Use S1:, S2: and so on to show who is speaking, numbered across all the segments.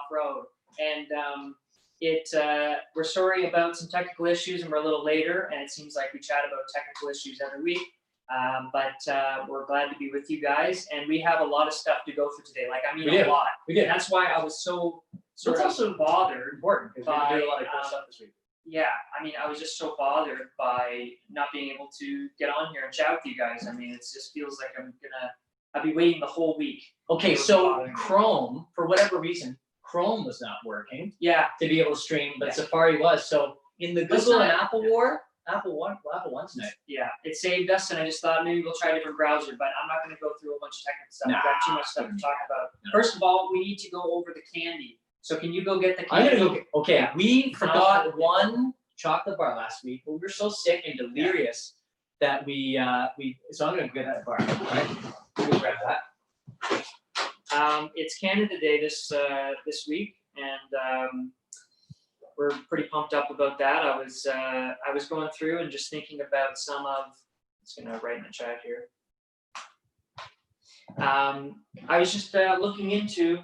S1: off-road. And we're sorry about some technical issues, and we're a little later, and it seems like we chat about technical issues every week. But we're glad to be with you guys, and we have a lot of stuff to go through today. Like, I mean, a lot.
S2: We did.
S1: And that's why I was so bothered.
S2: Important because we did a lot of cool stuff this week.
S1: Yeah, I mean, I was just so bothered by not being able to get on here and chat with you guys. I mean, it just feels like I'll be waiting the whole week.
S2: Okay, so Chrome, for whatever reason, Chrome was not working.
S1: Yeah.
S2: To be able to stream, but Safari was. So in the Google and Apple war, Apple won tonight. Yeah,
S1: it saved us, and I just thought maybe we'll try a different browser, but I'm not going to go through a bunch of technical stuff. We've got too much stuff to talk about. First of all, we need to go over the candy. So can you go get the candy?
S2: I'm gonna go. Okay, we forgot one chocolate bar last week, but we were so sick and delirious that we. So I'm gonna get that bar. All right, let me grab that.
S1: It's Canada Day this week, and we're pretty pumped up about that. I was going through and just thinking about some of. It's gonna write in the chat here. I was just looking into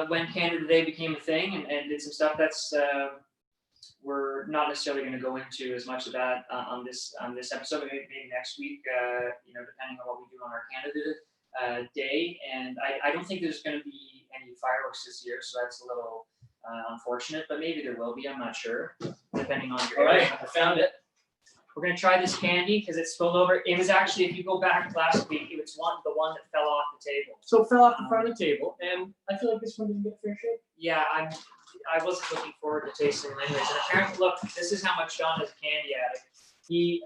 S1: when Canada Day became a thing, and did some stuff that's we're not necessarily going to go into as much of that on this episode. Maybe next week, depending on what we do on our Canada Day. And I don't think there's going to be any fireworks this year, so that's a little unfortunate. But maybe there will be. I'm not sure, depending on your.
S2: All right, I found it.
S1: We're going to try this candy because it's spilled over. It was actually, if you go back last week, it was the one that fell off the table.
S2: So it fell off the front of the table, and I feel like this one didn't get fair shake.
S1: Yeah, I wasn't looking forward to tasting them anyways. And apparently, look, this is how much John is a candy addict. He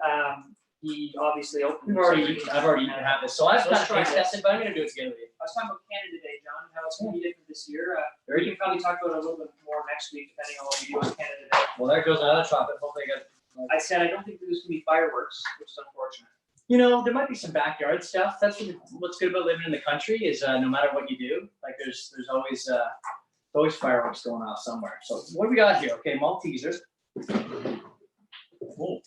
S1: obviously opened.
S2: I've already eaten half this, so I've got to taste tested, but I'm going to do it together with you.
S1: I was talking about Canada Day, John, how it's going to be different this year. We can probably talk about it a little bit more next week, depending on what we do on Canada Day.
S2: Well, there goes another chocolate. Hopefully,
S1: I said I don't think there's going to be fireworks, which is unfortunate.
S2: You know, there might be some backyard stuff. That's what's good about living in the country is no matter what you do, like there's always fireworks going off somewhere. So what do we got here? Okay, Maltesers.
S1: Cool.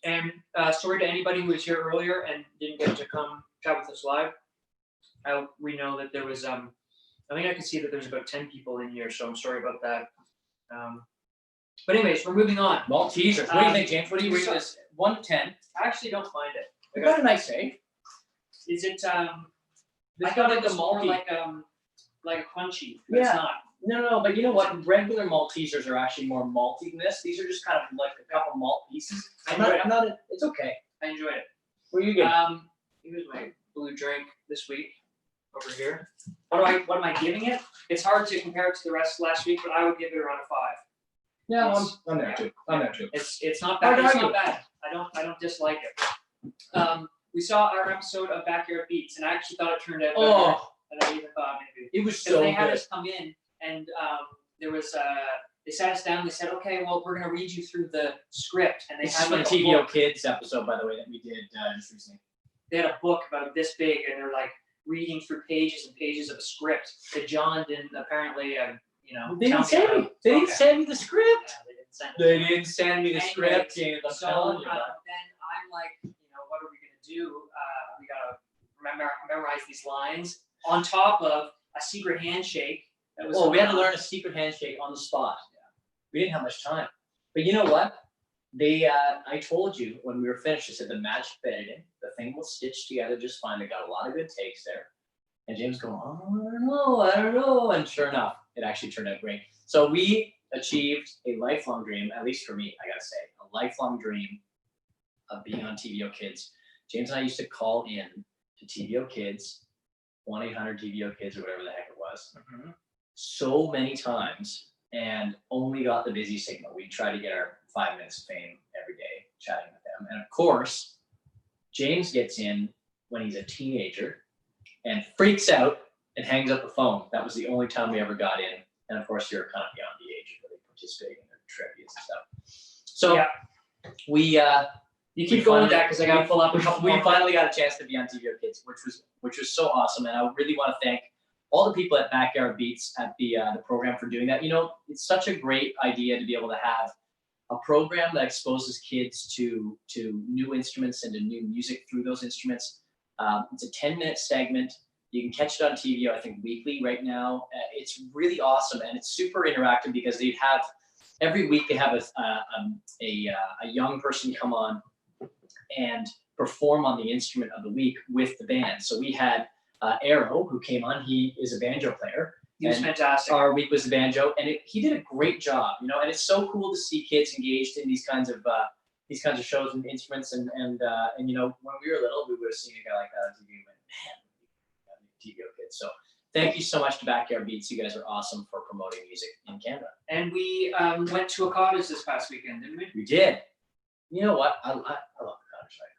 S1: And sorry to anybody who was here earlier and didn't get to come chat with us live. We know that there was I think I could see that there's about 10 people in here, so I'm sorry about that. But anyways, we're moving on.
S2: Maltesers. What do you think, James? What do you rate this? 1 to 10.
S1: I actually don't mind it.
S2: I got a nice A.
S1: Is it?
S2: I
S1: thought it was more like a crunchy. But it's not.
S2: No. But you know what? Regular Maltesers are actually more malty than this. These are just kind of like a couple malt pieces. It's okay.
S1: I enjoyed it.
S2: What are you getting?
S1: Here's my blue drink this week. Over here. What am I giving it? It's hard to compare it to the rest of last week, but I would give it around a 5.
S2: Yeah, I'm there too.
S1: It's not bad. It's not bad. I don't dislike it. We saw our episode of Backyard Beats, and I actually thought it turned out better than I even thought maybe.
S2: It was so good.
S1: They had us come in, and there was they sat us down. They said, "Okay, well, we're going to read you through the script." And they had
S2: like a TVO Kids episode, by the way, that we did just recently.
S1: They had a book about this big, and they're like reading through pages and pages of a script that John didn't apparently.
S2: They didn't send me. They didn't send me the script.
S1: Yeah, they didn't send me the
S2: script.
S1: James. So then I'm like, what are we gonna do? We gotta memorize these lines on top of a secret handshake. That was
S2: we had to learn a secret handshake on the spot. Yeah. We didn't have much time. But you know what? I told you when we were finished, I said the magic of editing, the thing will stitch together just fine. They got a lot of good takes there. And James going, I don't know. And sure enough, it actually turned out great. So we achieved a lifelong dream, at least for me, I gotta say, a lifelong dream of being on TVO Kids. James and I used to call in to TVO Kids, 1-800-TVO Kids or whatever the heck it was, so many times, and only got the busy signal. We'd try to get our 5 minutes of fame every day, chatting with them. And of course, James gets in when he's a teenager and freaks out and hangs up the phone. That was the only time we ever got in. And of course, you're kind of beyond the age of really participating in the trivia and stuff. So you keep going with that because I got to pull up a couple more. We finally got a chance to be on TVO Kids, which was so awesome. And I really want to thank all the people at Backyard Beats at the program for doing that. It's such a great idea to be able to have a program that exposes kids to new instruments and to new music through those instruments. It's a 10-minute segment. You can catch it on TV, I think, weekly right now. It's really awesome, and it's super interactive because they have every week they have a young person come on and perform on the instrument of the week with the band. So we had Arrow, who came on. He is a banjo player.
S1: He was fantastic.
S2: Our week was the banjo, and he did a great job, you know. And it's so cool to see kids engaged in these kinds of shows and instruments. And you know, when we were little, we would have seen a guy like that on TV and went, man, TVO kids. So thank you so much to Backyard Beats. You guys are awesome for promoting music in Canada.
S1: And we went to a Cottage this past weekend, didn't we?
S2: We did. You know what? I love the Cottage Life.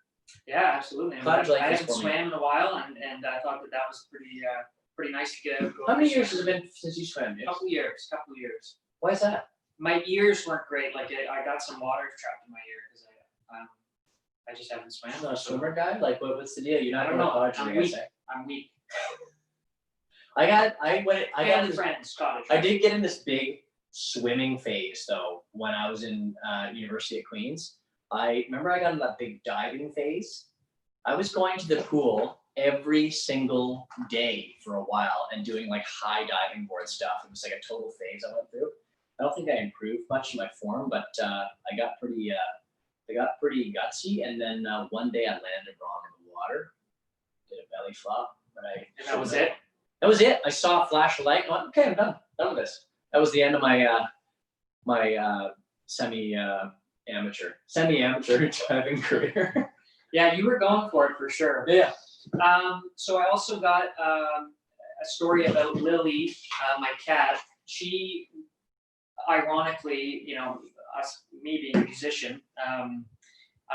S1: Yeah, absolutely.
S2: Cottage Life
S1: I
S2: is
S1: haven't
S2: for me.
S1: swam in a while, and I thought that was pretty nice to get out.
S2: How many years has it been since you swam, James?
S1: Couple years.
S2: Why is that?
S1: My ears weren't great. Like I got some water trapped in my ear because I just haven't swam.
S2: You're not a swimmer guy? Like what's the deal? You're not
S1: I don't
S2: going to
S1: know.
S2: Cottage,
S1: I'm
S2: I gotta
S1: weak.
S2: say.
S1: I'm weak.
S2: I got this,
S1: friends, Cottage.
S2: I did get in this big swimming phase though when I was in University of Queens. I remember I got in that big diving phase. I was going to the pool every single day for a while and doing like high diving board stuff. It was like a total phase I went through. I don't think I improved much in my form, but I got pretty gutsy. And then one day I landed wrong in the water, did a belly flop,
S1: And that was it.
S2: That was it. I saw a flash of light. And went, okay, I'm done with this. That was the end of my semi-amateur diving career.
S1: Yeah, you were going for it for sure.
S2: Yeah.
S1: So I also got a story about Lily, my cat. She, ironically, you know, me being a musician, I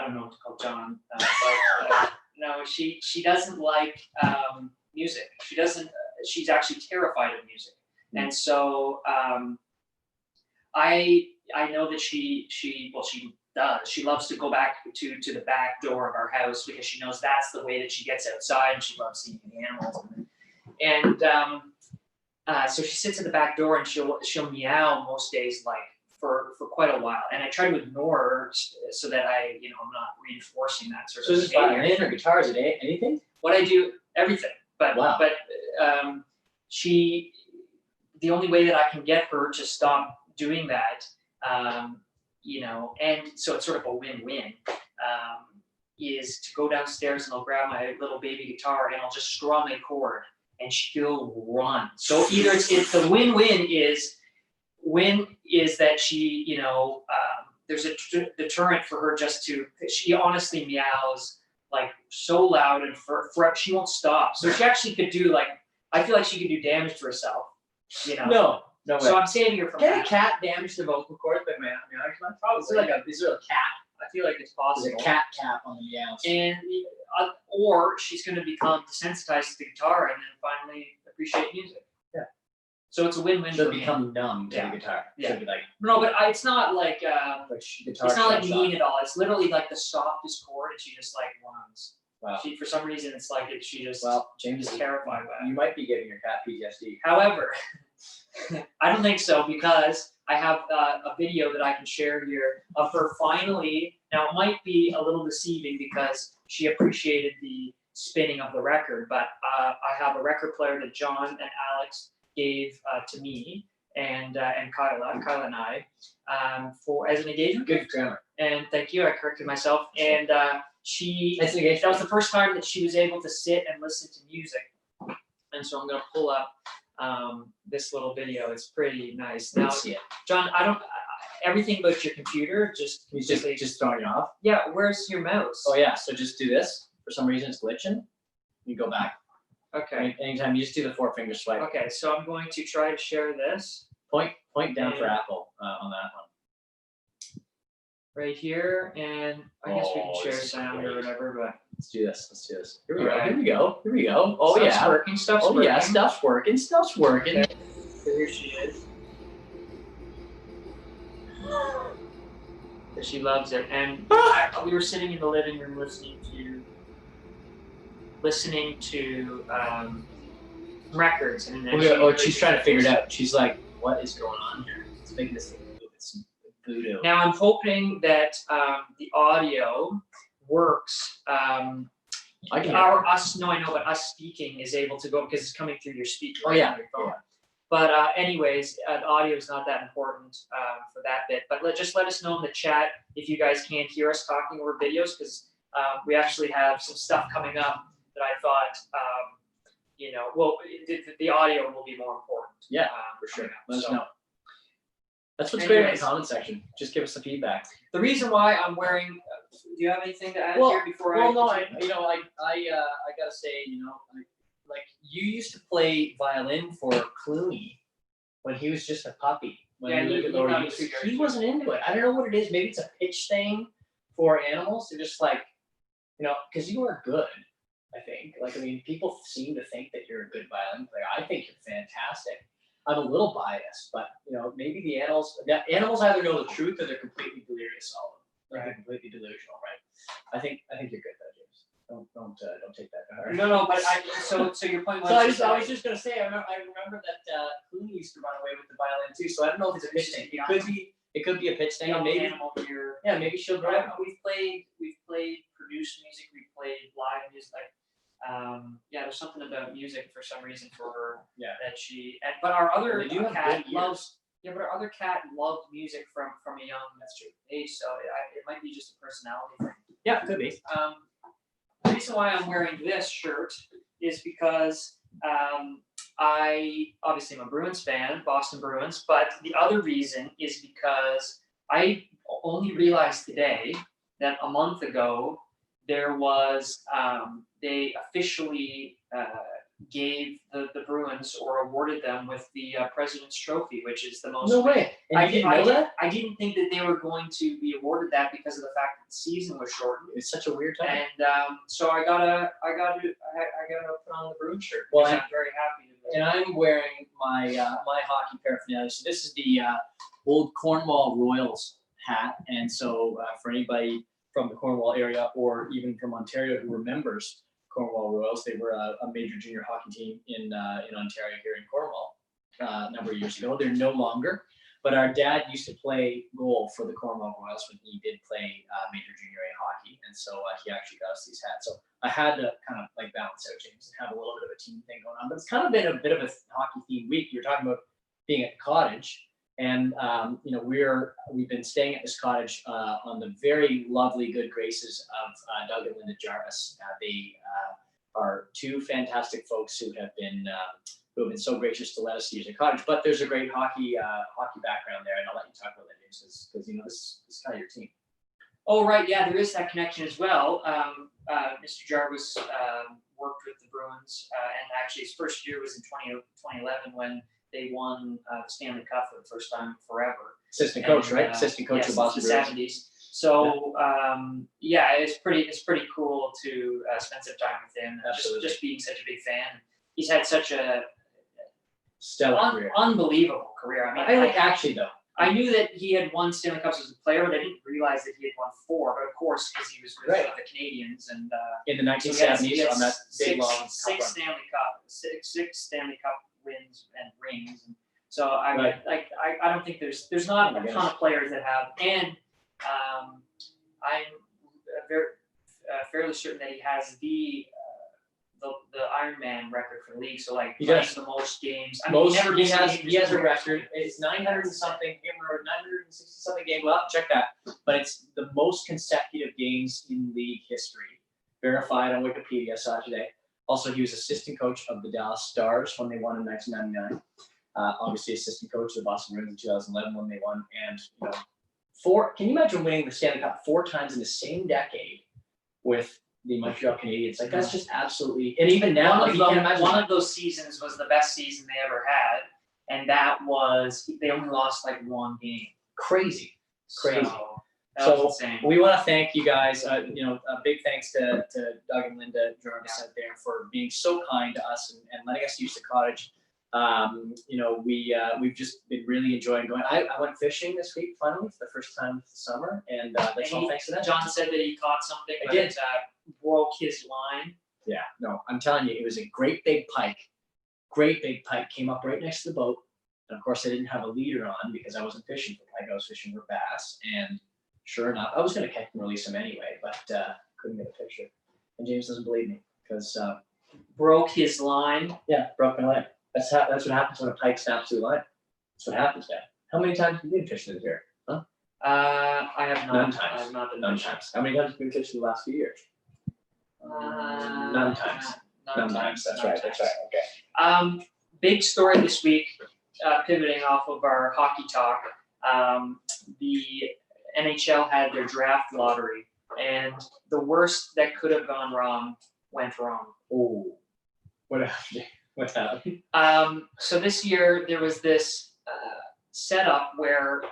S1: don't know what to call John, but no, she doesn't like music. She's actually terrified of music, and so I know that she does. She loves to go back to the back door of our house because she knows that's the way that she gets outside, and she loves seeing the animals. And so she sits at the back door and she'll meow most days, like for quite a while. And I try to ignore her so that I'm not reinforcing that sort of
S2: behavior. So is it or guitar? Is it anything?
S1: What I do, everything. But
S2: wow.
S1: But the only way that I can get her to stop doing that, and so it's sort of a win-win, is to go downstairs and I'll grab my little baby guitar and I'll just strum a chord and she'll run. So either it's the win-win is that she, there's a deterrent for her she honestly meows like so loud and for she won't stop. So she actually could do I feel like she could do damage to herself,
S2: No way.
S1: So I'm saving her from that.
S2: Can a cat damage the vocal cords by meowing? Probably. Is there a cat?
S1: I feel like it's possible.
S2: There's a cat cap on the meows.
S1: And or she's going to become desensitized to the guitar and then finally appreciate music.
S2: Yeah.
S1: So it's a win-win.
S2: She'll become numb to the guitar.
S1: Yeah.
S2: She'll be like,
S1: no, but it's not like
S2: guitar.
S1: it's not like mean at all. It's literally like the softest chord, and she just like runs.
S2: Wow.
S1: She, for some reason, it's like she just
S2: James
S1: is terrified by it.
S2: You might be giving your cat PTSD.
S1: However, I don't think so because I have a video that I can share here of her finally. Now it might be a little deceiving because she appreciated the spinning of the record, but I have a record player that John and Alex gave to me and Kyla and I as an engagement.
S2: Good grammar.
S1: And thank you. I corrected myself. And that was the first time that she was able to sit and listen to music. And so I'm going to pull up this little video. It's pretty nice. Now, John, everything about your computer just
S2: throwing you off.
S1: Yeah, where's your mouse?
S2: Oh yeah, so just do this. For some reason it's glitching. You go back.
S1: Okay.
S2: Anytime you just do the 4-finger swipe.
S1: Okay, so I'm going to try to share this.
S2: Point down for Apple on that one.
S1: Right here, and I guess we can share sound or whatever, but
S2: let's do this. Here we go. Oh
S1: stuff's
S2: yeah.
S1: Working. Stuff's
S2: working.
S1: Yeah,
S2: stuff's working.
S1: Okay. So here she is. She loves it, and we were sitting in the living room listening to records, and then
S2: she's trying to figure it out. She's like, "What is going on here? It's making this thing move. It's voodoo."
S1: Now I'm hoping that the audio works
S2: I can.
S1: No, I know, but us speaking is able to go because it's coming through your speaker.
S2: Oh, yeah.
S1: On your phone. But anyways, the audio is not that important for that bit. But just let us know in the chat if you guys can't hear us talking over videos, because we actually have some stuff coming up that I thought, the audio will be more important.
S2: Yeah, for sure. Let us know. That's what's
S1: Anyways,
S2: great in the comment section. Just give us the feedback.
S1: The reason why I'm wearing, do you have anything to add here before I?
S2: Well, no, I gotta say, like you used to play violin for Clooney when he was just a puppy. He wasn't into it. I don't know what it is. Maybe it's a pitch thing for animals. They're just like, because you are good. I think. People seem to think that you're a good violin player. I think you're fantastic. I'm a little biased, but maybe the animals either know the truth or they're completely delirious. They're completely delusional, right? I think you're good though, James. Don't take that to heart.
S1: No, but so your point was.
S2: I was just gonna say I remember that Clooney used to run away with the violin too. So I don't know if it's a pitch thing. It could be a pitch thing. Maybe maybe she'll drive.
S1: We've played produced music. We've played live music. There's something about music for some reason for her that but our other cat loves. Yeah, but our other cat loved music from a young age, so it might be just a personality thing.
S2: Yeah, it could be.
S1: The reason why I'm wearing this shirt is because I obviously am a Bruins fan, Boston Bruins, but the other reason is because I only realized today that a month ago there was they officially gave the Bruins or awarded them with the President's Trophy, which is the most.
S2: No way. And you didn't know that?
S1: I didn't think that they were going to be awarded that because of the fact that the season was shortened.
S2: It's such a weird time.
S1: And so I gotta put on the Bruins shirt.
S2: Well,
S1: I'm very happy to.
S2: And I'm wearing my my hockey paraphernalia. So this is the old Cornwall Royals hat. And so for anybody from the Cornwall area or even from Ontario who remembers Cornwall Royals, they were a major junior hockey team in Ontario here in Cornwall a number of years ago. They're no longer, but our dad used to play goal for the Cornwall Royals when he did play major junior A hockey, and so he actually got us these hats. So I had to kind of like balance out, James, and have a little bit of a team thing going on. But it's kind of been a bit of a hockey themed week. You're talking about being at Cottage. And we've been staying at this cottage on the very lovely good graces of Doug and Linda Jarvis. They are two fantastic folks who have been so gracious to let us use their cottage. But there's a great hockey background there, and I'll let you talk about that, James, because this is kind of your team.
S1: Oh right, yeah, there is that connection as well. Mr. Jarvis worked with the Bruins, and actually his first year was in 2011 when they won the Stanley Cup for the first time forever.
S2: Assistant coach, right? Assistant coach of the Boston Bruins.
S1: 70s. So it's pretty cool to spend some time with him. Just being such a big fan. He's had such a
S2: stellar career,
S1: unbelievable career. I knew that he had won Stanley Cups as a player, but I didn't realize that he had won 4. But of course, because he was with the Canadians and
S2: in the 1970s on that big long
S1: six Stanley Cup wins and rings. And so I don't think there's not a ton of players that have, and I'm very fairly certain that he has the Ironman record for the league. So like playing the most games.
S2: He has a record. It's 900 and something, 960 something games. Well, check that. But it's the most consecutive games in league history, verified on Wikipedia. I saw today. Also, he was assistant coach of the Dallas Stars when they won in 1999. Obviously, assistant coach of the Boston Bruins in 2011 when they won. And can you imagine winning the Stanley Cup 4 times in the same decade with the Montreal Canadiens? Like that's just absolutely. And even now,
S1: one of those seasons was the best season they ever had, and that was they only lost like 1 game.
S2: Crazy.
S1: So
S2: we want to thank you guys. A big thanks to Doug and Linda Jarvis out there for being so kind to us and letting us use the cottage. We've just been really enjoying going. I went fishing this week finally for the first time this summer, and that's all thanks to that.
S1: John said that he caught something. I did. Broke his line.
S2: Yeah, no, I'm telling you, it was a great big pike. Great big pike came up right next to the boat, and of course I didn't have a leader on because I wasn't fishing for pike. I was fishing for bass, and sure enough, I was going to catch and release him anyway, but couldn't get a picture. And James doesn't believe me because
S1: Broke his line.
S2: broke my line. That's what happens when a pike snaps through the line. That's what happens, man. How many times have you been fishing this year? Huh?
S1: I have not.
S2: None times.
S1: I have not been
S2: None
S1: fishing.
S2: times. How many times have you been fishing the last few years? None times. None times. That's right. That's right. Okay.
S1: Big story this week, pivoting off of our hockey talk. The NHL had their draft lottery, and the worst that could have gone wrong went wrong.
S2: Oh, what happened? What happened?
S1: So this year there was this setup where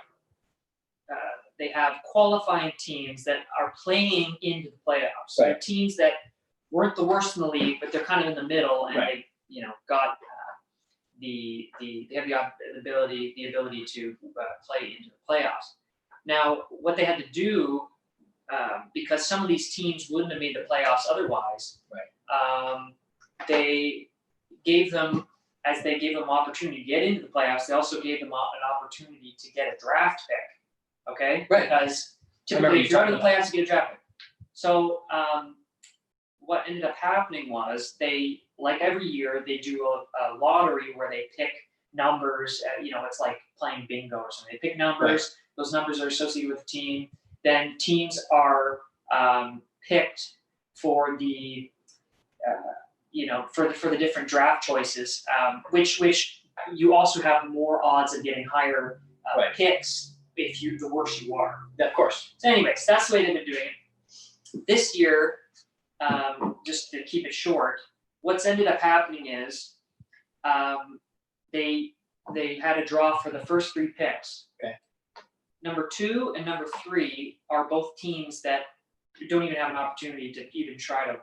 S1: they have qualifying teams that are playing into the playoffs. So they're teams that weren't the worst in the league, but they're kind of in the middle, and they, got they have the ability to play into the playoffs. Now, what they had to do, because some of these teams wouldn't have made the playoffs otherwise, they gave them, as they gave them opportunity to get into the playoffs, they also gave them an opportunity to get a draft pick. Okay?
S2: Right.
S1: Because typically, if you're out of the playoffs, you get a draft pick. So, what ended up happening was they, like every year, they do a lottery where they pick numbers. It's like playing bingo or something. They pick numbers. Right. Those numbers are associated with the team. Then teams are picked for the for the different draft choices, which you also have more odds of getting higher picks if the worse you are. Of course. So anyways, that's the way they've been doing it. This year, just to keep it short, what's ended up happening is they had a draw for the first 3 picks.
S2: Okay.
S1: Number 2 and number 3 are both teams that don't even have an opportunity to even try to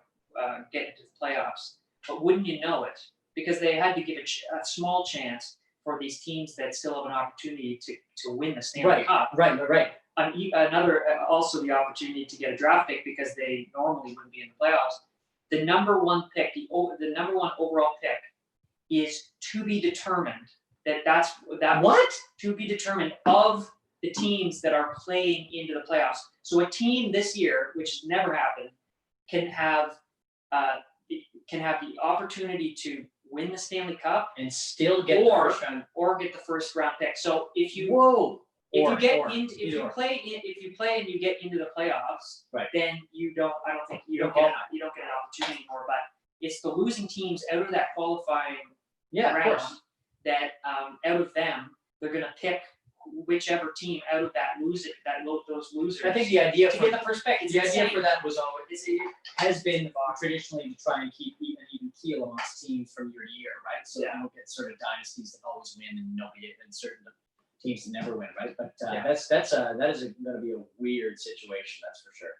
S1: get into the playoffs. But wouldn't you know it? Because they had to give a small chance for these teams that still have an opportunity to win the Stanley Cup.
S2: Right.
S1: Another also the opportunity to get a draft pick because they normally wouldn't be in the playoffs. The number 1 pick, the number 1 overall pick, is to be determined. To be determined of the teams that are playing into the playoffs. So a team this year, which never happened, can have the opportunity to win the Stanley Cup
S2: and still get the first round,
S1: or get the first round pick. So if you play and you get into the playoffs, then you don't get an opportunity anymore. But it's the losing teams out of that qualifying round that out of them they're going to pick whichever team out of those losers.
S2: I think the idea
S1: to get the first pick.
S2: The idea for that was always has been traditionally to try and keep even keel amongst teams from year to year, right? So you don't get sort of dynasties that always win and nobody and certain teams that never win, right? But that is going to be a weird situation, that's for sure.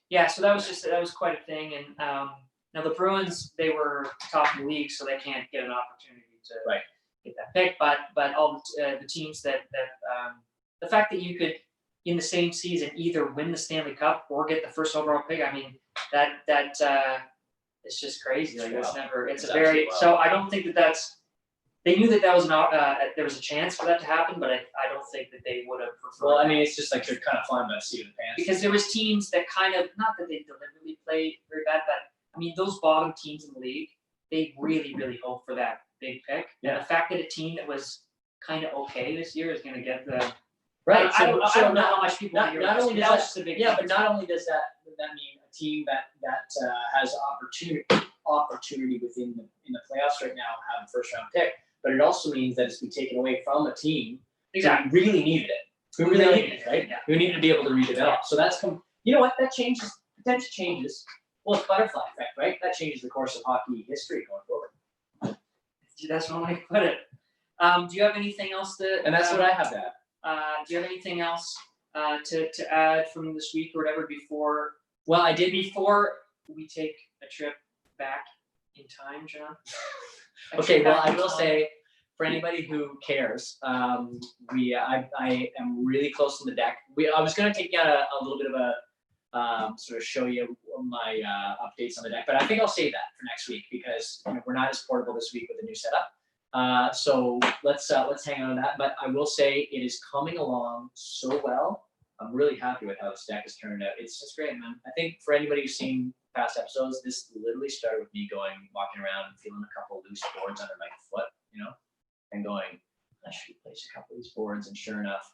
S1: Yeah, so that was quite a thing, and now the Bruins, they were top in the league, so they can't get an opportunity to get that pick. But all the teams that the fact that you could in the same season either win the Stanley Cup or get the first overall pick, I mean that it's just crazy. Like so I don't think that's. They knew that was there was a chance for that to happen, but I don't think that they would have preferred.
S2: Well, I mean, it's just like you're kind of flying by the seat of the pants.
S1: Because there was teams that kind of, not that they deliberately played very bad, but I mean, those bottom teams in the league, they really, really hope for that big pick. Yeah. And the fact that a team that was kind of okay this year is going to get the
S2: right.
S1: I don't know how much people.
S2: Not only does that, but not only does that mean a team that has opportunity within the playoffs right now have a first round pick. But it also means that it's been taken away from a team who really needed it. Who really needed it, right? Yeah. Who needed to be able to redevelop. Yeah. So that's you know what? That potentially changes. Well, it's butterfly effect, right? That changes the course of hockey history going forward.
S1: That's one way to put it. Do you have anything else to?
S2: And that's what I have to
S1: add. Do you have anything else to add from this week or whatever before?
S2: Well, I did
S1: before we take a trip back in time, John.
S2: Okay, well, I will say, for anybody who cares, I am really close to the deck. I was going to take out a little bit of a sort of show you my updates on the deck, but I think I'll save that for next week because we're not as portable this week with the new setup. So let's hang on to that. But I will say it is coming along so well. I'm really happy with how this deck has turned out. It's just great, man. I think for anybody who's seen past episodes, this literally started with me walking around and feeling a couple of loose boards under my foot, and going, I should replace a couple of these boards. And sure enough,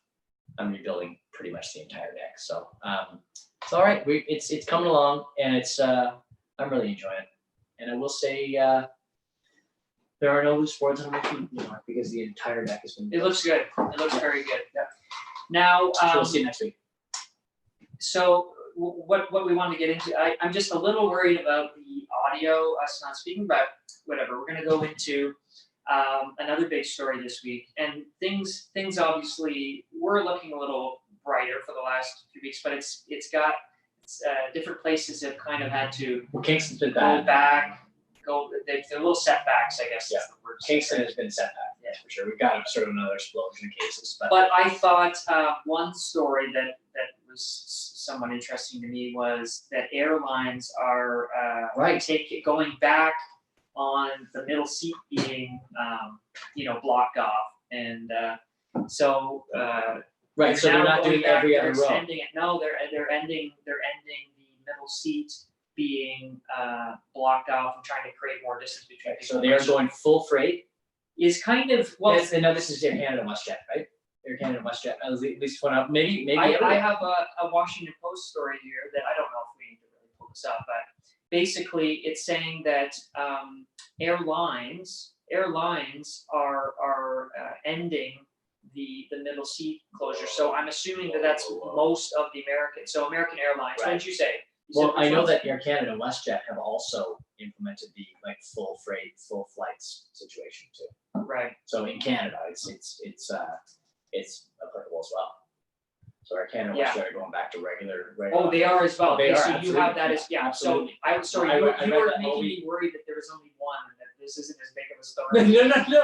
S2: I'm rebuilding pretty much the entire deck. So it's all right. It's coming along, and it's I'm really enjoying it. And I will say there are no loose boards under my feet, because the entire deck has been.
S1: It looks good. It looks very good. Yeah. Now,
S2: we'll see you next week.
S1: So what we want to get into, I'm just a little worried about the audio, us not speaking, but whatever. We're going to go into another big story this week, and things obviously were looking a little brighter for the last few weeks, but it's got different places have kind of had to
S2: Kingston's been
S1: go back. They're little setbacks, I guess.
S2: Yeah.
S1: Is the word.
S2: Kingston has been set back, yeah, for sure. We've got sort of another explosion of cases,
S1: but I thought one story that was somewhat interesting to me was that airlines are going back on the middle seat being blocked off, and so
S2: right. So they're not doing every other row.
S1: No, they're ending the middle seat being blocked off and trying to create more distance between people.
S2: So they are going full freight.
S1: Is kind of
S2: and now this is Air Canada WestJet, right? Air Canada WestJet. At least one up. Maybe.
S1: I have a Washington Post story here that I don't know if we need to really pull this up, but basically it's saying that airlines are ending the middle seat closure. So I'm assuming that that's most of the American. So American Airlines. Right. What did you say?
S2: Well, I know that Air Canada and WestJet have also implemented the full freight, full flights situation too.
S1: Right.
S2: So in Canada, it's applicable as well. So Air Canada and WestJet are going back to regular.
S1: Oh, they are as well.
S2: Oh, they are,
S1: so
S2: absolutely.
S1: you have that as
S2: Absolutely.
S1: So you were making me worried that there was only one, and that this isn't as big of a story.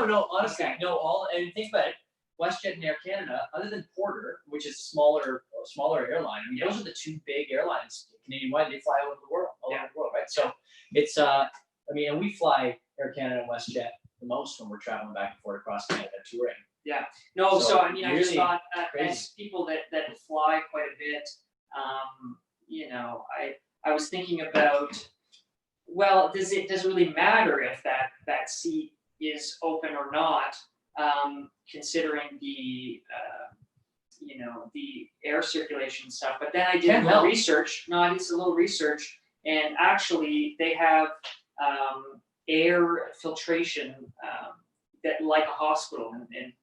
S2: No. Honestly,
S1: okay.
S2: no. And think about it. WestJet and Air Canada, other than Porter, which is a smaller airline. I mean, those are the two big airlines Canadian-wide. They fly all over the world, right? So it's and we fly Air Canada and WestJet the most when we're traveling back and forth across Canada touring.
S1: Yeah. No. So I mean,
S2: really
S1: I just thought as people that fly quite a bit, I was thinking about, well, does it really matter if that seat is open or not? Considering the the air circulation stuff, but then I did a little research. No, I did a little research, and actually they have air filtration that like a hospital in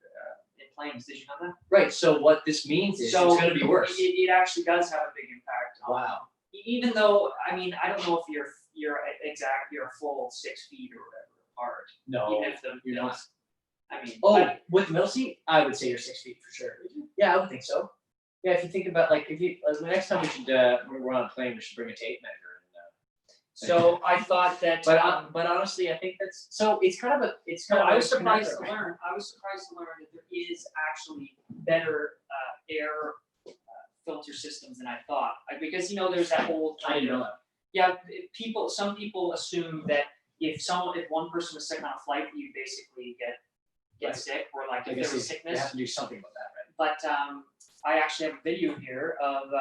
S1: planes. Did you know that? Right. So what this means is it's going to be worse. It actually does have a big impact. Wow. Even though I don't know if you're a full 6 feet or whatever apart. No, even if you're not. With the middle seat, I would say you're 6 feet for sure. Yeah, I would think so. Yeah, if you think about the next time we should we're on a plane, we should bring a tape measure. So I thought that, but honestly, I think that's so. It's kind of. I was surprised to learn. That there is actually better air filter systems than I thought. Because there's that whole. I didn't know that. Yeah, some people assume that if one person was sick on a flight, you basically get sick, or if there's a sickness. You have to do something about that, right? But I actually have a video here of.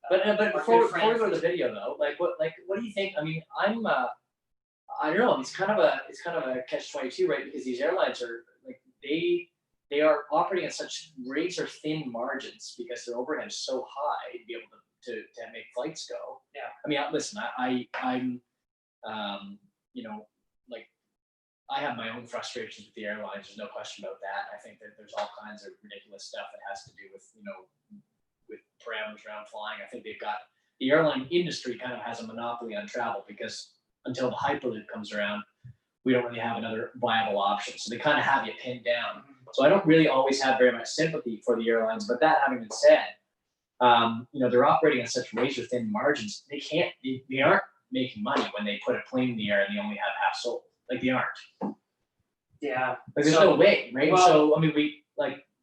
S1: But before we go to the video though, what do you think? I mean, I don't know. It's kind of a catch-22, right? Because these airlines are they are operating at such razor thin margins because their overhead is so high to be able to make flights go. Yeah. I mean, listen, I'm I have my own frustrations with the airlines. There's no question about that. I think that there's all kinds of ridiculous stuff that has to do with with parameters around flying. I think the airline industry kind of has a monopoly on travel because until the Hyperloop comes around, we don't really have another viable option. So they kind of have you pinned down. So I don't really always have very much sympathy for the airlines. But that having been said, they're operating on such razor thin margins. They aren't making money when they put a plane in the air and they only have half sold. They aren't. Yeah. There's no way, right? Well, so I mean,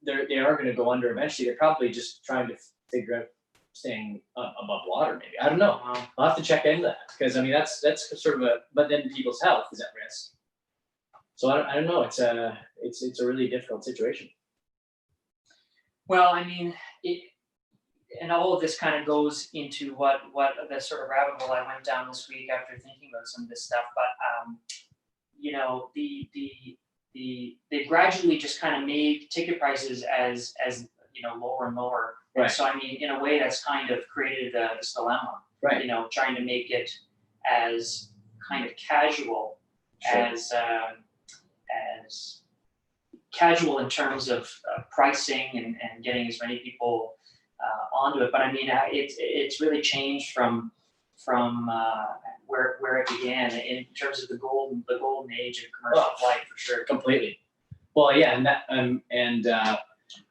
S1: they are going to go under eventually. They're probably just trying to figure out staying above water. Maybe I don't know. I'll have to check into that because I mean that's sort of but then people's health is at risk. So I don't know. It's a really difficult situation. Well, I mean, and all of this kind of goes into what the sort of rabbit hole I went down this week after thinking about some of this stuff. But they gradually just kind of made ticket prices as lower and lower.
S2: Right.
S1: And so I mean, in a way, that's kind of created this dilemma.
S2: Right.
S1: Trying to make it as kind of casual as casual in terms of pricing and getting as many people onto it. But I mean, it's really changed from where it began in terms of the golden age of commercial flight, for sure.
S2: Completely. Well, yeah, and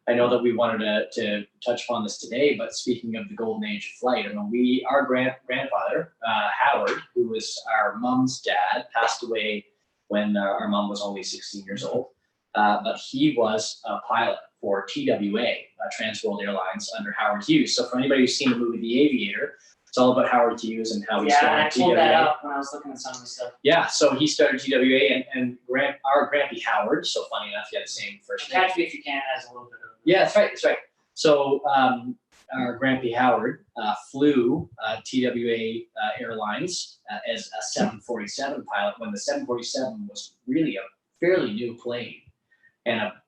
S2: I know that we wanted to touch upon this today, but speaking of the golden age of flight, I mean, our grandfather, Howard, who was our mom's dad, passed away when our mom was only 16 years old. But he was a pilot for TWA, Trans World Airlines, under Howard Hughes. So for anybody who's seen the movie The Aviator, it's all about Howard Hughes and how he started TWA. Yeah, I pulled that up
S1: when I was looking at some of the stuff.
S2: Yeah, so he started TWA, and our Grampy Howard, so funny enough, he had the same first name.
S1: Catch Me If You Can has a little bit of...
S2: Yeah, that's right. So our Grampy Howard flew TWA Airlines as a 747 pilot when the 747 was really a fairly new plane.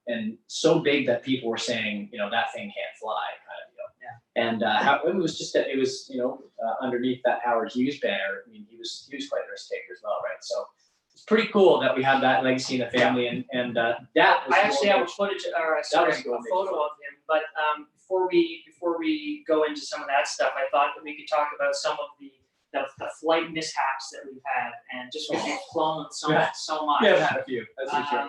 S2: And so big that people were saying, that thing can't fly, kind of deal. Yeah. And it was just that it was, underneath that Howard Hughes banner. I mean, he was quite a risk taker as well, right? So it's pretty cool that we have that legacy in the family. And that was
S1: I actually have a footage or a photo of him. But before we go into some of that stuff, I thought that we could talk about some of the flight mishaps that we've had, and just because we've flown so much.
S2: Yeah, I've had a few. That's for sure.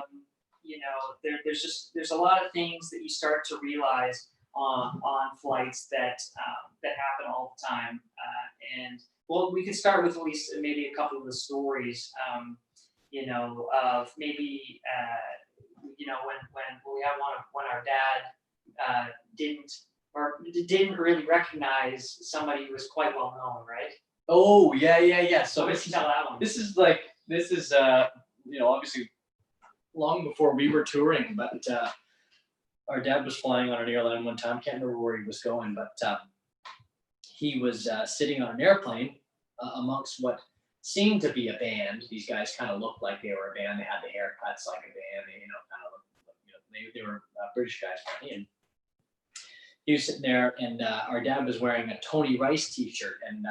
S1: There's a lot of things that you start to realize on flights that happen all the time. And well, we could start with at least maybe a couple of the stories, of maybe, when we had when our dad didn't really recognize somebody who was quite well known, right?
S2: Oh, yeah. So
S1: let's tell that one.
S2: This is obviously long before we were touring, but our dad was flying on an airline one time. Can't remember where he was going, but he was sitting on an airplane amongst what seemed to be a band. These guys kind of looked like they were a band. They had the haircuts like a band. They were British guys, and he was sitting there, and our dad was wearing a Tony Rice T-shirt. And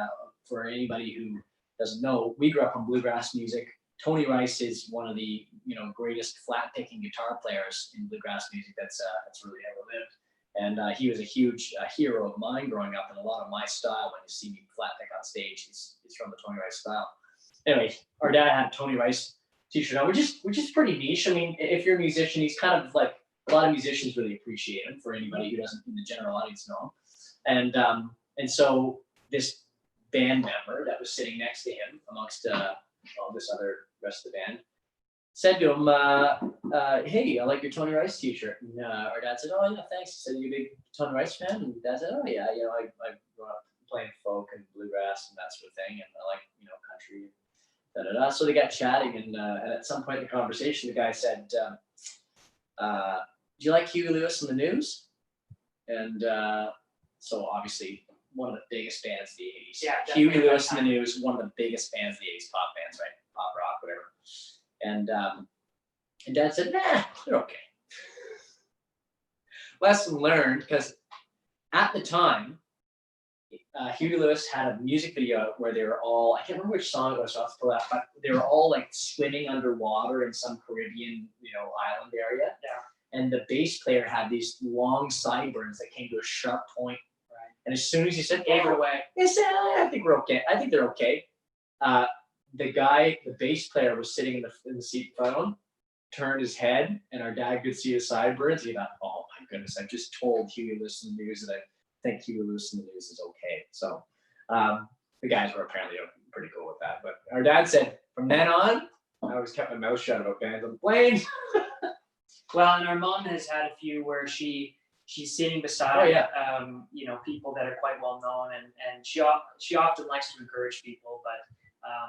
S2: for anybody who doesn't know, we grew up on bluegrass music. Tony Rice is one of the greatest flat picking guitar players in bluegrass music that's really ever lived. And he was a huge hero of mine growing up, and a lot of my style when you see me flat pick on stage is from the Tony Rice style. Anyway, our dad had a Tony Rice T-shirt on, which is pretty niche. I mean, if you're a musician, he's kind of like a lot of musicians really appreciate him. For anybody who doesn't in the general audience know him, and so this band member that was sitting next to him amongst this other rest of the band said to him, hey, I like your Tony Rice T-shirt. And our dad said, oh, yeah, thanks. He said, you a big Tony Rice fan? And dad said, oh, yeah, I grew up playing folk and bluegrass and that sort of thing, and I like, country, da-da-da. So they got chatting, and at some point in the conversation, the guy said, do you like Huey Lewis and the News? And so obviously one of the biggest bands of the 80s.
S1: Yeah,
S2: Huey Lewis and the News, one of the biggest bands of the 80s, pop bands, right? Pop rock, whatever. And dad said, nah, they're okay. Lesson learned, because at the time, Huey Lewis had a music video where they were all, I can't remember which song it was, so I'll have to pull that, but they were all like swimming underwater in some Caribbean, island area. Yeah. And the bass player had these long sideburns that came to a sharp point. Right. And as soon as he said, gave it away, he said, I think we're okay. I think they're okay. The bass player was sitting in the seat in front of him, turned his head, and our dad could see his sideburns. He thought, oh my goodness, I just told Huey Lewis and the News that I think Huey Lewis and the News is okay. So the guys were apparently pretty cool with that. But our dad said, from then on, I always kept my mouth shut about bands on the plane.
S1: Well, and our mom has had a few where she's sitting beside, people that are quite well known, and she often likes to encourage people, but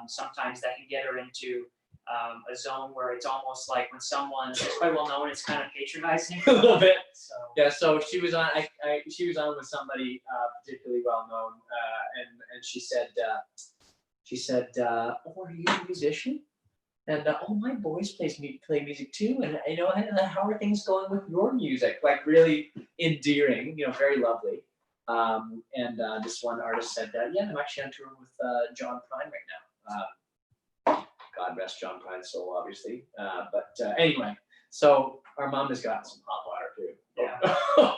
S1: sometimes that can get her into a zone where it's almost like when someone is quite well known, it's kind of patronizing.
S2: A little bit.
S1: So
S2: Yeah, so she was on. She was on with somebody particularly well known, and she said, "Oh, are you a musician?" And oh, my boys play music too, and and how are things going with your music? Like really endearing, very lovely. And this one artist said, "Yeah, I'm actually on tour with John Prine right now." God rest John Prine's soul, obviously. But anyway, so our mom has got some hot water too.
S1: Yeah.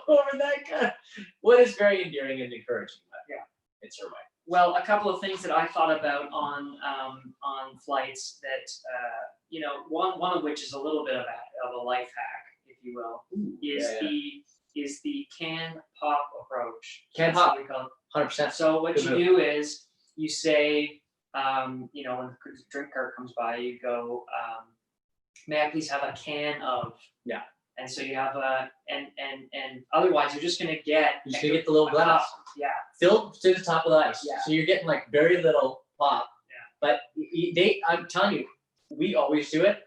S2: Over that kind of, what is very endearing and encouraging. But
S1: yeah,
S2: it's her right.
S1: Well, a couple of things that I thought about on flights that one of which is a little bit of a life hack, if you will, is the can pop approach.
S2: Can pop. 100%.
S1: So what you do is you say, when the drink cart comes by, you go, "May I please have a can of?"
S2: Yeah.
S1: And so you have and otherwise you're just gonna get
S2: the little glass.
S1: Yeah.
S2: Filled to the top of the ice.
S1: Yeah.
S2: So you're getting like very little pop.
S1: Yeah.
S2: But I'm telling you, we always do it.